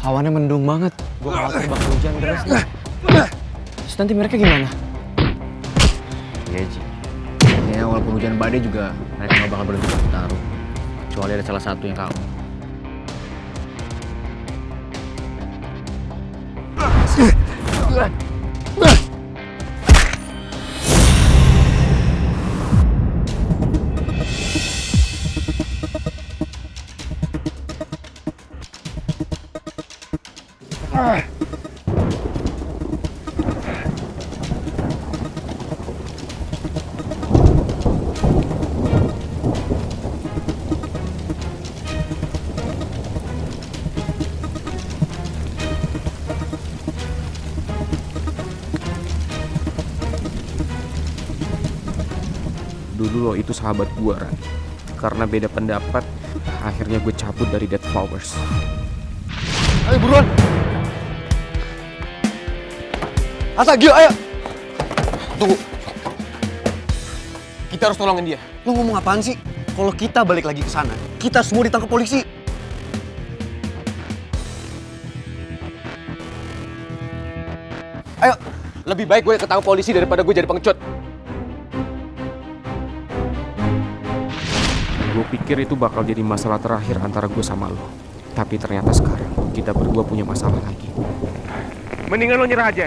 [SPEAKER 7] Hawannya mendung banget. Gue khawatir bakal hujan deras nih. Terus nanti mereka gimana?
[SPEAKER 6] Iya Ji. Kayaknya walaupun hujan badai juga mereka nggak bakal berhenti bertarung. Kecuali ada salah satu yang kalah.
[SPEAKER 9] Dulu lo itu sahabat gue, Ran. Karena beda pendapat, akhirnya gue cabut dari Dead Flowers.
[SPEAKER 13] Ayo buruan! Ata, gila, ayo! Tunggu. Kita harus tolongin dia. Lo ngomong apaan sih? Kalau kita balik lagi ke sana, kita semua ditangkap polisi. Ayo, lebih baik gue ketangkap polisi daripada gue jadi pengecut.
[SPEAKER 9] Gue pikir itu bakal jadi masalah terakhir antara gue sama lo. Tapi ternyata sekarang kita berdua punya masalah lagi. Mendingan lo nyerah aja.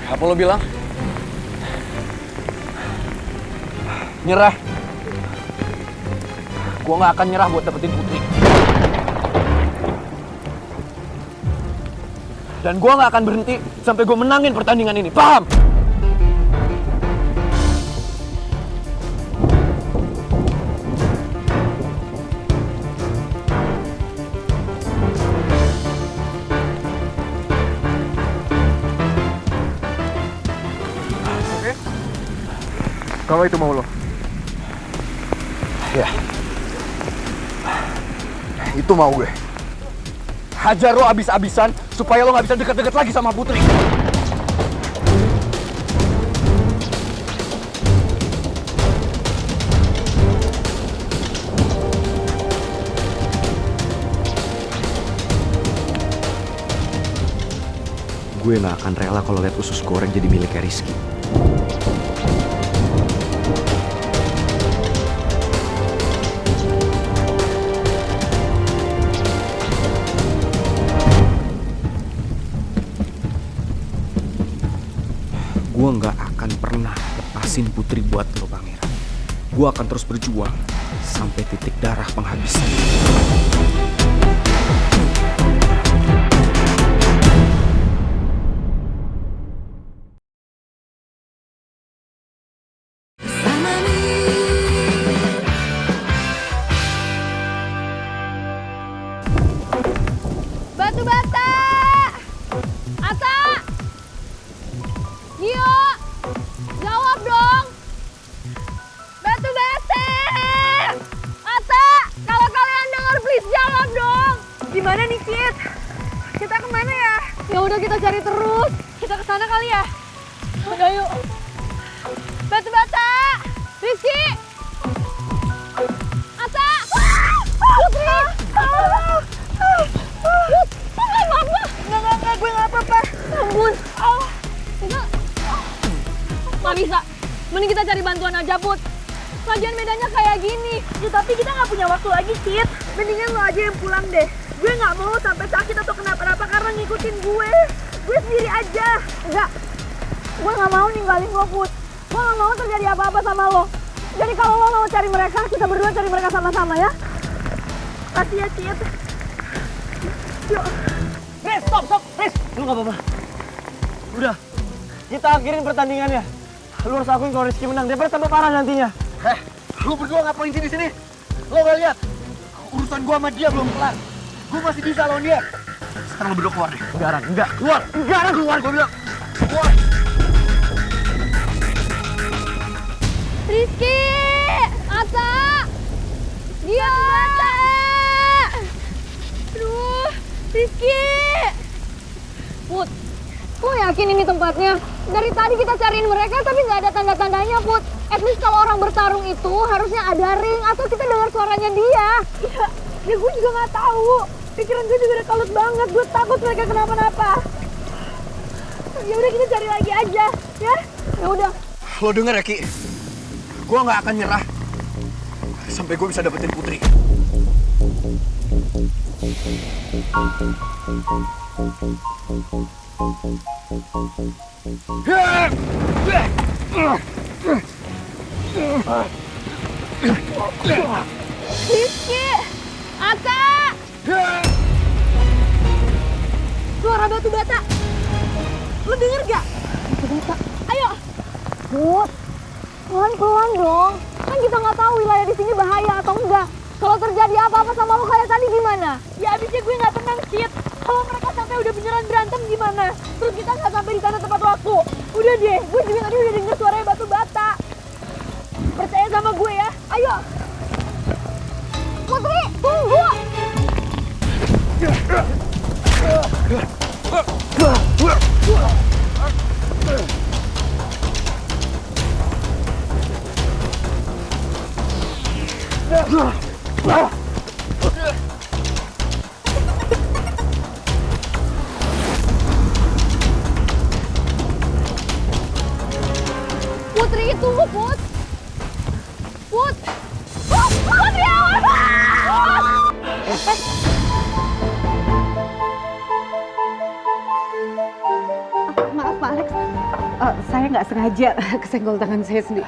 [SPEAKER 13] Apa lo bilang? Nyerah. Gue gak akan nyerah buat dapetin Putri. Dan gue gak akan berhenti sampai gue menangin pertandingan ini, paham?
[SPEAKER 9] Oke? Kalau itu mau lo.
[SPEAKER 13] Ya. Itu mau gue. Hajar lo abis-abisan supaya lo gak bisa deket-deket lagi sama Putri.
[SPEAKER 12] Gue gak akan rela kalau lihat usus goreng jadi miliknya Rizky.
[SPEAKER 9] Gue gak akan pernah lepasin Putri buat lo, Pangeran. Gue akan terus berjuang sampai titik darah penghabisan.
[SPEAKER 3] Batu bata! Ata! Gio! Jawab dong! Batu bata! Ata! Kalau kalian dengar please jawab dong! Gimana nih Kit? Kita kemana ya? Ya udah kita cari terus. Kita kesana kali ya? Udah yuk. Batu bata! Rizky! Ata! Putri! Enggak, gue gak apa-apa. Ampun. Gak bisa. Mending kita cari bantuan aja, Put. Lagian medannya kayak gini.
[SPEAKER 11] Ya tapi kita nggak punya waktu lagi, Kit. Mendingan lo aja yang pulang deh. Gue nggak mau sampai sakit atau kenapa-napa karena ngikutin gue. Gue sendiri aja.
[SPEAKER 3] Enggak. Gue gak mau ninggalin lo, Put. Gue gak mau terjadi apa-apa sama lo. Jadi kalau lo mau cari mereka, kita berdua cari mereka sama-sama ya.
[SPEAKER 11] Kasih ya, Kit.
[SPEAKER 6] Riz, stop, Riz. Lu gak apa-apa. Udah, kita akhirin pertandingannya. Lu harus akuin kalau Rizky menang, daripada tambah parah nantinya.
[SPEAKER 13] Lu berdua ngapain sih di sini? Lo gak lihat? Urusan gua sama dia belum kelar. Gua masih bisa lawan dia. Sekarang lu berdua keluar deh.
[SPEAKER 6] Enggak, Ran, enggak.
[SPEAKER 13] Keluar! Enggak, keluar gua bilang. Keluar!
[SPEAKER 2] Rizky! Ata! Dia! Aduh, Rizky! Put, kok yakin ini tempatnya? Dari tadi kita cariin mereka tapi nggak ada tanda-tandanya, Put. At least kalau orang bertarung itu harusnya ada ring atau kita dengar suaranya dia. Ya gue juga nggak tahu. Pikiran gue juga udah kalut banget. Gue takut mereka kenapa-napa. Ya udah kita cari lagi aja, ya. Ya udah.
[SPEAKER 13] Lo denger ya, Ki? Gua nggak akan nyerah sampai gue bisa dapetin Putri.
[SPEAKER 2] Rizky! Ata! Suara batu bata! Lu denger gak? Batu bata. Ayo! Put, pelan-pelan dong. Kan kita nggak tahu wilayah di sini bahaya atau enggak. Kalau terjadi apa-apa sama lo kayak tadi gimana? Ya abisnya gue nggak tenang, Cid. Kalau mereka sampai udah beneran berantem gimana? Terus kita nggak sampai di sana tepat waktu. Udah deh, gue juga tadi udah denger suaranya batu bata. Percaya sama gue ya. Ayo. Putri, tunggu. Putri, tunggu, Put. Put. Putri,
[SPEAKER 10] Maaf Pak Alex, saya nggak sengaja kesenggol tangan saya sendiri.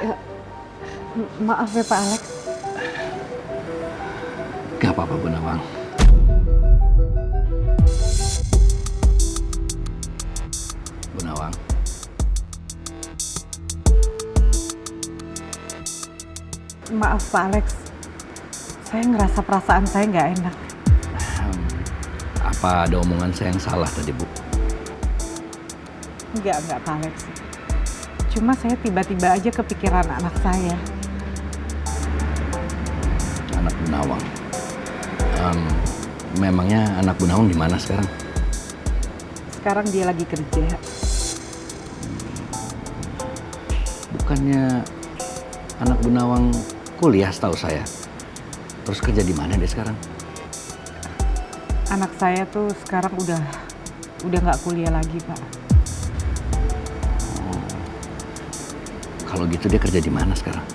[SPEAKER 10] Maaf ya Pak Alex.
[SPEAKER 4] Gak apa-apa Bu Nawang. Bu Nawang.
[SPEAKER 10] Maaf Pak Alex, saya ngerasa perasaan saya nggak enak.
[SPEAKER 4] Apa ada omongan saya yang salah tadi Bu?
[SPEAKER 10] Enggak Pak Alex. Cuma saya tiba-tiba aja kepikiran anak saya.
[SPEAKER 4] Anak Bu Nawang. Memangnya anak Bu Nawang di mana sekarang?
[SPEAKER 10] Sekarang dia lagi kerja.
[SPEAKER 4] Bukannya anak Bu Nawang kuliah setahu saya. Terus kerja di mana dia sekarang?
[SPEAKER 10] Anak saya tuh sekarang udah nggak kuliah lagi Pak.
[SPEAKER 4] Kalau gitu dia kerja di mana sekarang?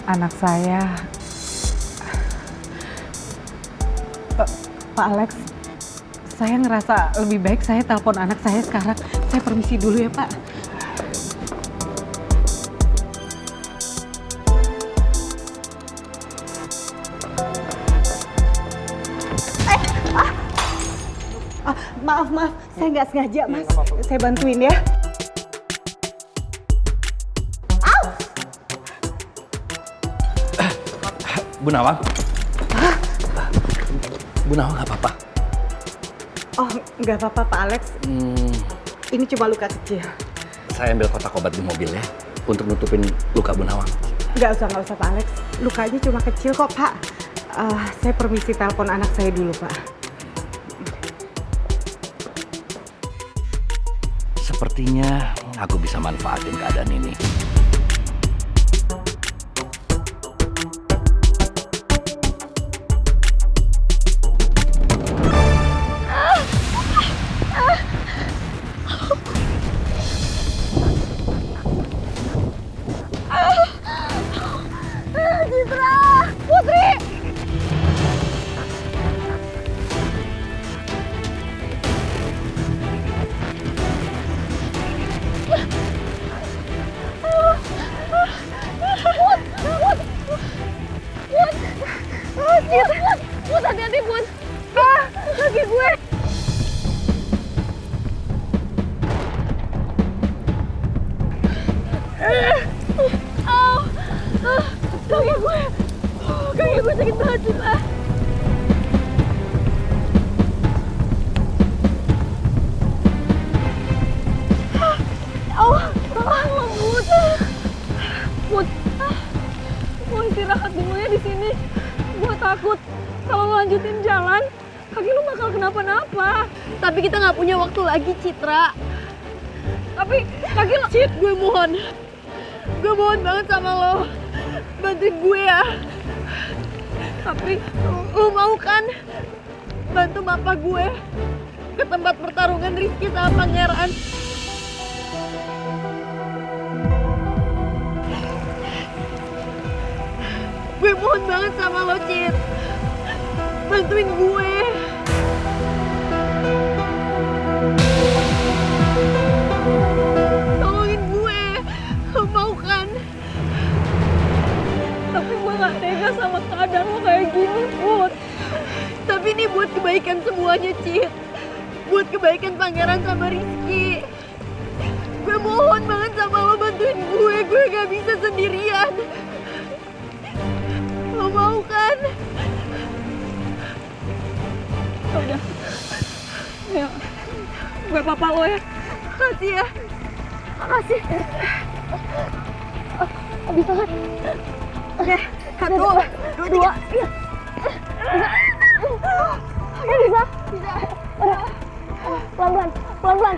[SPEAKER 10] Anak saya, Pak Alex, saya ngerasa lebih baik saya telepon anak saya sekarang. Saya permisi dulu ya Pak. Maaf, saya nggak sengaja Mas. Saya bantuin ya.
[SPEAKER 4] Bu Nawang? Bu Nawang nggak apa-apa?
[SPEAKER 10] Oh, nggak apa-apa Pak Alex. Ini cuma luka kecil.
[SPEAKER 4] Saya ambil kotak obat di mobil ya, untuk nutupin luka Bu Nawang.
[SPEAKER 10] Nggak usah Pak Alex. Lukanya cuma kecil kok Pak. Saya permisi telepon anak saya dulu Pak.
[SPEAKER 4] Sepertinya aku bisa manfaatin keadaan ini.
[SPEAKER 11] Put, hati-hati, Put. Ah, kaki gue. Kaki gue. Kaki gue sakit banget, Put. Put, mau istirahat dulu ya di sini. Gue takut kalau lo lanjutin jalan, kaki lo bakal kenapa-napa. Tapi kita nggak punya waktu lagi, Citra. Tapi kaki lo, Cit, gue mohon banget sama lo, bantuin gue ya. Tapi lo mau kan bantu bapak gue ke tempat pertarungan Rizky sama Pangeran? Gue mohon banget sama lo, Cit. Bantuin gue. Tolongin gue. Lo mau kan? Tapi gue gak tega sama keadaan lo kayak gini, Put. Tapi ini buat kebaikan semuanya, Cit. Buat kebaikan Pangeran sama Rizky. Gue mohon banget sama lo, bantuin gue. Gue gak bisa sendirian. Lo mau kan? Udah. Ya. Gue papa lo ya. Makasih ya. Makasih. Bisa kan? Oke. 1, 2, 3. Iya. Bisa. Bisa. Udah. Pelan-pelan. Pelan-pelan.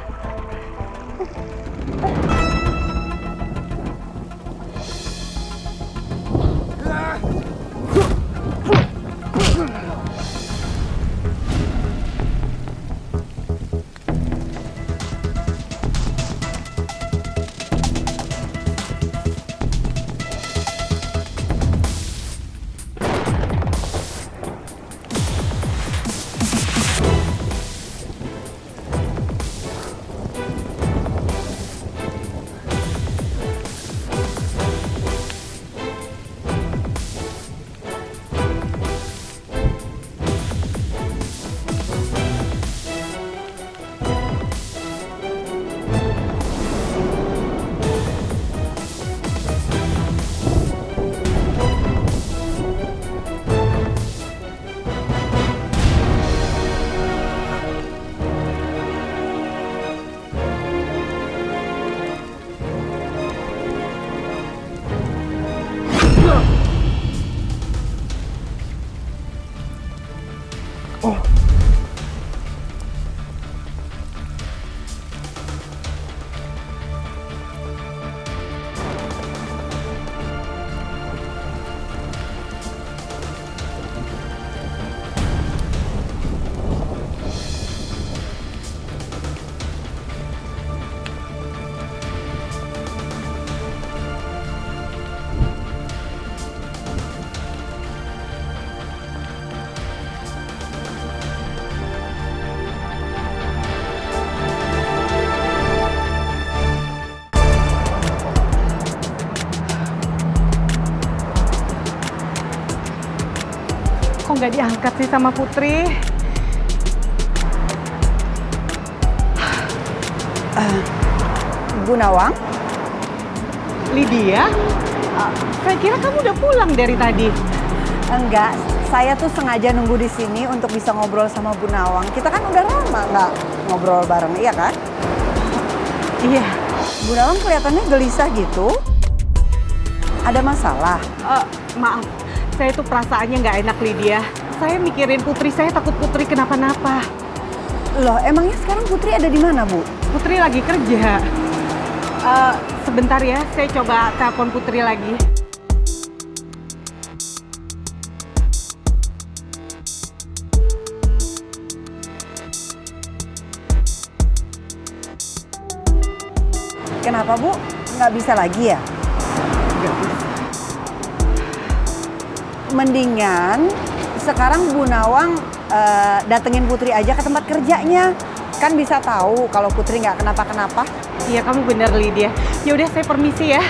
[SPEAKER 14] Kok nggak diangkat sih sama Putri?
[SPEAKER 10] Bu Nawang?
[SPEAKER 14] Lydia? Saya kira kamu udah pulang dari tadi.
[SPEAKER 10] Enggak, saya tuh sengaja nunggu di sini untuk bisa ngobrol sama Bu Nawang. Kita kan udah lama nggak ngobrol bareng, iya kan?
[SPEAKER 14] Iya.
[SPEAKER 10] Bu Nawang kelihatannya gelisah gitu. Ada masalah?
[SPEAKER 14] Maaf, saya tuh perasaannya nggak enak, Lydia. Saya mikirin Putri, saya takut Putri kenapa-napa.
[SPEAKER 10] Loh, emangnya sekarang Putri ada di mana, Bu?
[SPEAKER 14] Putri lagi kerja. Sebentar ya, saya coba telepon Putri lagi.
[SPEAKER 10] Kenapa, Bu? Nggak bisa lagi ya?
[SPEAKER 14] Nggak bisa.
[SPEAKER 10] Mendingan sekarang Bu Nawang datengin Putri aja ke tempat kerjanya. Kan bisa tahu kalau Putri nggak kenapa-kenapa.
[SPEAKER 14] Iya, kamu bener, Lydia. Ya udah, saya permisi ya.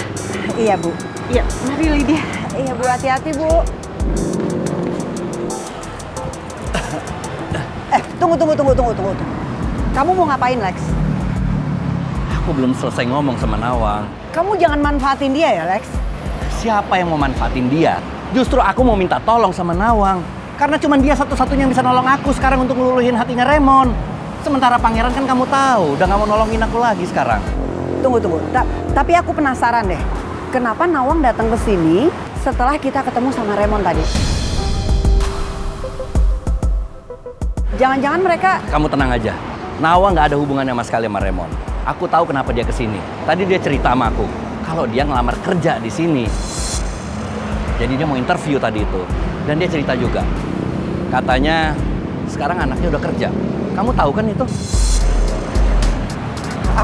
[SPEAKER 10] Iya, Bu.
[SPEAKER 14] Iya, mari Lydia.
[SPEAKER 10] Iya, Bu, hati-hati, Bu. Tunggu. Kamu mau ngapain, Lex?
[SPEAKER 6] Aku belum selesai ngomong sama Nawang.
[SPEAKER 10] Kamu jangan manfaatin dia ya, Lex.
[SPEAKER 6] Siapa yang mau manfaatin dia? Justru aku mau minta tolong sama Nawang. Karena cuma dia satu-satunya yang bisa nolong aku sekarang untuk ngeluluhin hatinya Raymond. Sementara Pangeran kan kamu tahu, udah gak mau nolongin aku lagi sekarang.
[SPEAKER 10] Tunggu. Tapi aku penasaran deh. Kenapa Nawang datang ke sini setelah kita ketemu sama Raymond tadi? Jangan-jangan mereka...
[SPEAKER 6] Kamu tenang aja. Nawang gak ada hubungannya sama sekali sama Raymond. Aku tahu kenapa dia kesini. Tadi dia cerita sama aku kalau dia ngelamar kerja di sini. Jadi dia mau interview tadi itu. Dan dia cerita juga. Katanya sekarang anaknya udah kerja. Kamu tahu kan itu?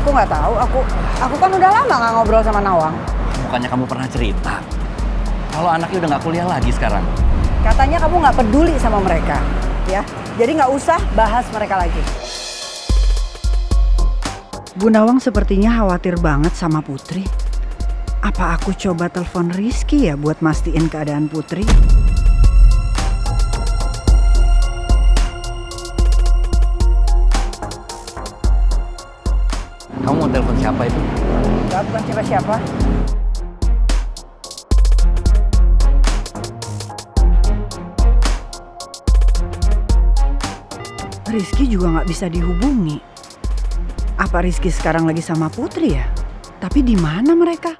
[SPEAKER 10] Aku nggak tahu. Aku kan udah lama nggak ngobrol sama Nawang.
[SPEAKER 6] Bukannya kamu pernah cerita kalau anaknya udah nggak kuliah lagi sekarang?
[SPEAKER 10] Katanya kamu nggak peduli sama mereka, ya. Jadi nggak usah bahas mereka lagi. Bu Nawang sepertinya khawatir banget sama Putri. Apa aku coba telepon Rizky ya buat mastiin keadaan Putri?
[SPEAKER 6] Kamu mau telepon siapa itu?
[SPEAKER 10] Enggak, bukan siapa-siapa. Rizky juga nggak bisa dihubungi. Apa Rizky sekarang lagi sama Putri ya? Tapi di mana mereka?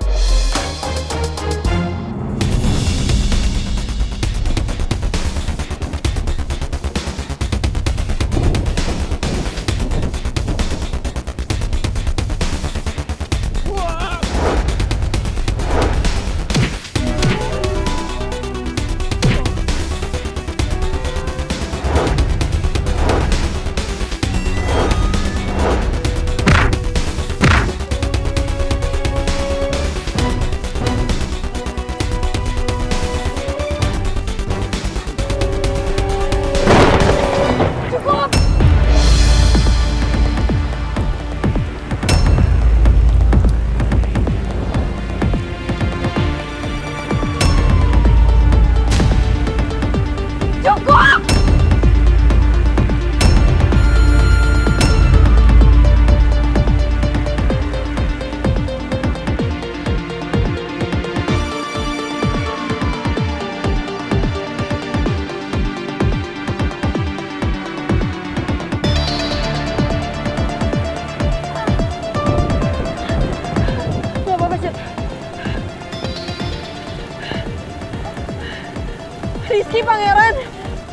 [SPEAKER 11] Rizky, Pangeran,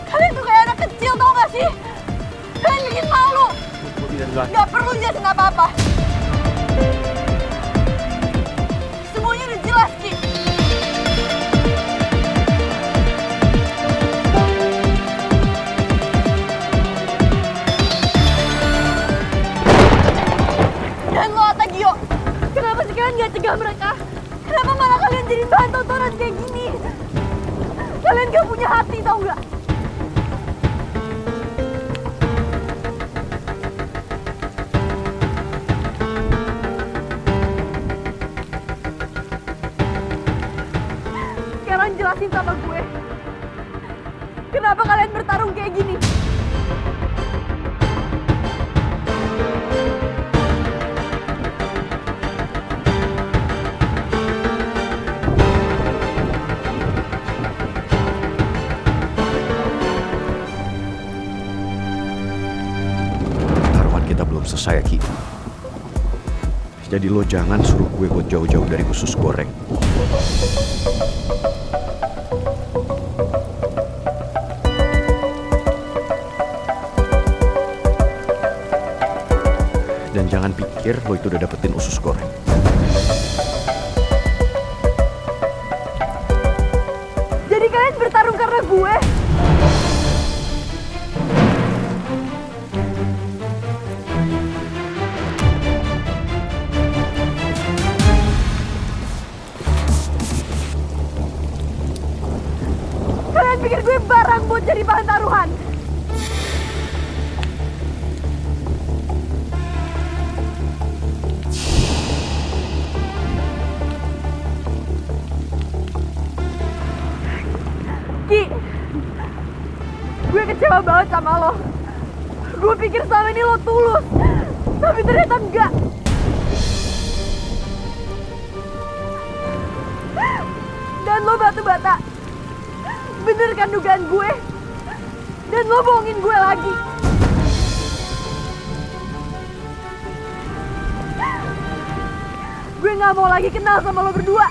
[SPEAKER 11] kalian tuh kayak anak kecil, tau gak sih? Kalian bikin malu. Gak perlu jelasin apa-apa. Semuanya udah jelas, Ki. Dan lo, Atagio, kenapa sih kalian gak cegah mereka? Kenapa malah kalian jadi bahan tontonan kayak gini? Kalian gak punya hati, tau gak? Sekarang jelasin sama gue. Kenapa kalian bertarung kayak gini?
[SPEAKER 12] Selesai, Ki. Jadi lo jangan suruh gue buat jauh-jauh dari usus goreng. Dan jangan pikir lo itu udah dapetin usus goreng.
[SPEAKER 11] Jadi kalian bertarung karena gue? Pikir gue barang buat jadi bahan taruhan. Ki, gue kecewa banget sama lo. Gue pikir selama ini lo tulus, tapi ternyata enggak. Dan lo bata-bata. Bener kan dugaan gue? Dan lo bohongin gue lagi. Gue gak mau lagi kenal sama lo berdua.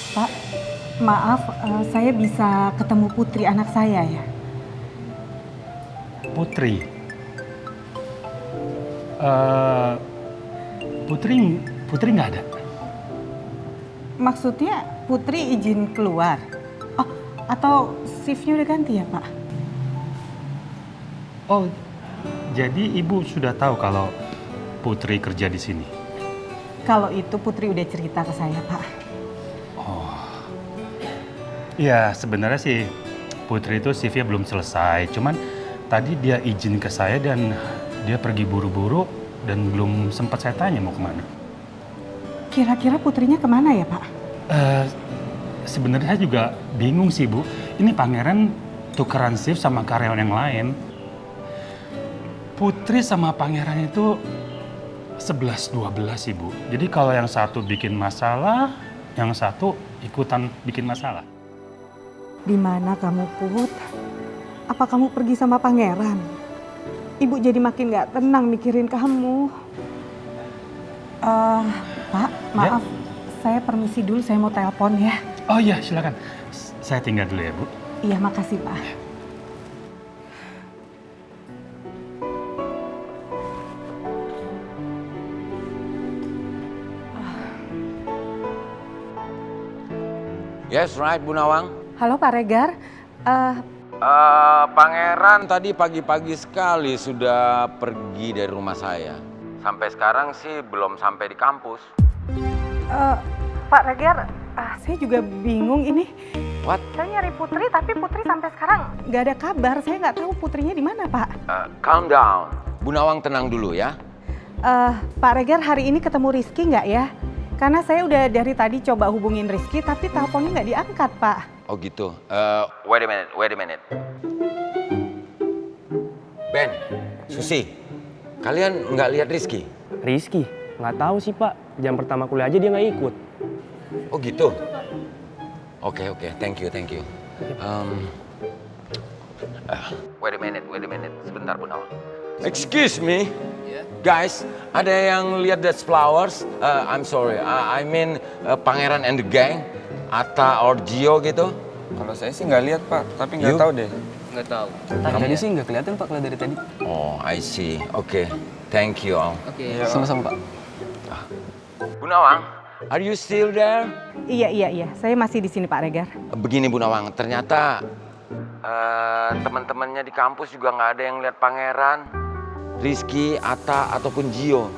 [SPEAKER 14] Pak, maaf, saya bisa ketemu Putri anak saya ya?
[SPEAKER 15] Putri? Putri nggak ada.
[SPEAKER 14] Maksudnya Putri izin keluar? Oh, atau shiftnya udah ganti ya, Pak?
[SPEAKER 15] Oh, jadi ibu sudah tahu kalau Putri kerja di sini?
[SPEAKER 14] Kalau itu Putri udah cerita ke saya, Pak.
[SPEAKER 15] Ya sebenarnya sih Putri itu CV-nya belum selesai, cuman tadi dia izin ke saya dan dia pergi buru-buru dan belum sempat saya tanya mau kemana.
[SPEAKER 14] Kira-kira Putrinya kemana ya, Pak?
[SPEAKER 15] Sebenarnya saya juga bingung sih, Bu. Ini Pangeran tukeran shift sama karyawan yang lain. Putri sama Pangeran itu 11-12 sih, Bu. Jadi kalau yang satu bikin masalah, yang satu ikutan bikin masalah.
[SPEAKER 14] Di mana kamu, Put? Apa kamu pergi sama Pangeran? Ibu jadi makin gak tenang mikirin kamu. Pak, maaf. Ya? Saya permisi dulu, saya mau telepon ya.
[SPEAKER 15] Oh iya, silakan. Saya tinggal dulu ya, Bu.
[SPEAKER 14] Iya, makasih, Pak.
[SPEAKER 16] Yes, right, Bu Nawang.
[SPEAKER 14] Halo, Pak Regar.
[SPEAKER 16] Pangeran tadi pagi-pagi sekali sudah pergi dari rumah saya. Sampai sekarang sih belum sampai di kampus.
[SPEAKER 14] Pak Regar, saya juga bingung ini.
[SPEAKER 16] What?
[SPEAKER 14] Saya nyari Putri, tapi Putri sampai sekarang nggak ada kabar. Saya nggak tahu Putrinya di mana, Pak.
[SPEAKER 16] Calm down. Bu Nawang tenang dulu ya.
[SPEAKER 14] Pak Regar, hari ini ketemu Rizky nggak ya? Karena saya udah dari tadi coba hubungin Rizky, tapi teleponnya nggak diangkat, Pak.
[SPEAKER 16] Oh gitu. Wait a minute. Ben, Susi, kalian nggak lihat Rizky?
[SPEAKER 7] Rizky? Nggak tahu sih, Pak. Jam pertama kuliah aja dia nggak ikut.
[SPEAKER 16] Oh gitu. Oke, thank you. Wait a minute. Sebentar, Bu Nawang. Excuse me. Guys, ada yang lihat that flowers? I'm sorry, I mean Pangeran and the gang, Atta or Gio gitu?
[SPEAKER 17] Kalau saya sih nggak lihat, Pak, tapi nggak tahu deh.
[SPEAKER 7] Nggak tahu. Tadi sih nggak kelihatan, Pak, kalau dari tadi.
[SPEAKER 16] Oh, I see. Oke, thank you, Om.
[SPEAKER 7] Oke, sama-sama, Pak.
[SPEAKER 16] Bu Nawang, are you still there?
[SPEAKER 14] Iya. Saya masih di sini, Pak Regar.
[SPEAKER 16] Begini, Bu Nawang, ternyata teman-temannya di kampus juga nggak ada yang lihat Pangeran, Rizky, Atta, ataupun Gio.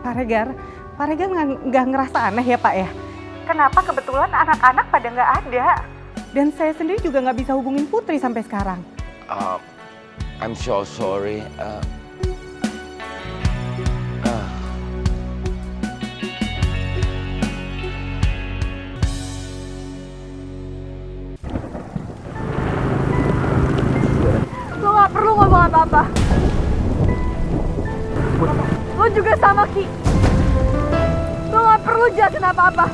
[SPEAKER 14] Pak Regar nggak ngerasa aneh ya, Pak ya? Kenapa kebetulan anak-anak pada nggak ada? Dan saya sendiri juga nggak bisa hubungin Putri sampai sekarang.
[SPEAKER 16] I'm so sorry.
[SPEAKER 11] Lo gak perlu ngomong apa-apa. Lo juga sama, Ki. Lo gak perlu jelasin apa-apa.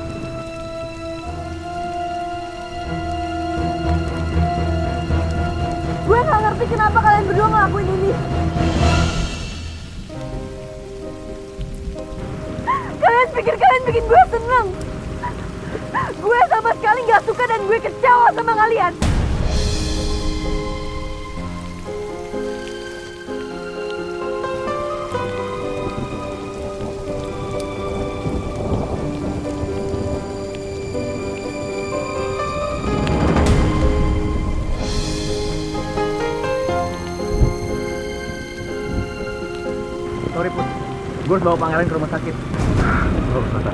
[SPEAKER 11] Gue gak ngerti kenapa kalian berdua ngelakuin ini. Kalian pikir kalian bikin gue seneng. Gue sama sekali gak suka dan gue kecewa sama kalian.
[SPEAKER 6] Sorry Put, gue harus bawa pangeran ke rumah sakit. Gak usah, Sa.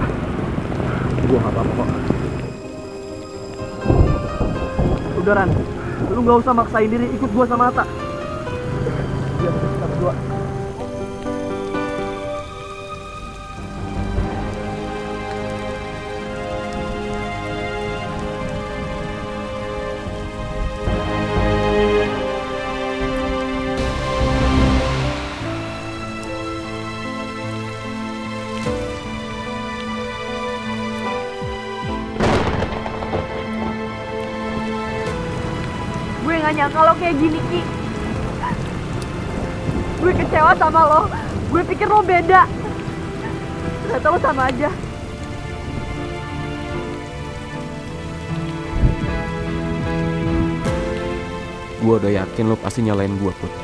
[SPEAKER 6] Gue gak apa-apa kok. Udah Ran, lu gak usah maksain diri ikut gue sama Atta. Iya, kita berdua.
[SPEAKER 11] Gue gak nyangka lo kayak gini, Ki. Gue kecewa sama lo. Gue pikir lo beda. Ternyata lo sama aja.
[SPEAKER 9] Gue udah yakin lo pasti nyalain gue, Put.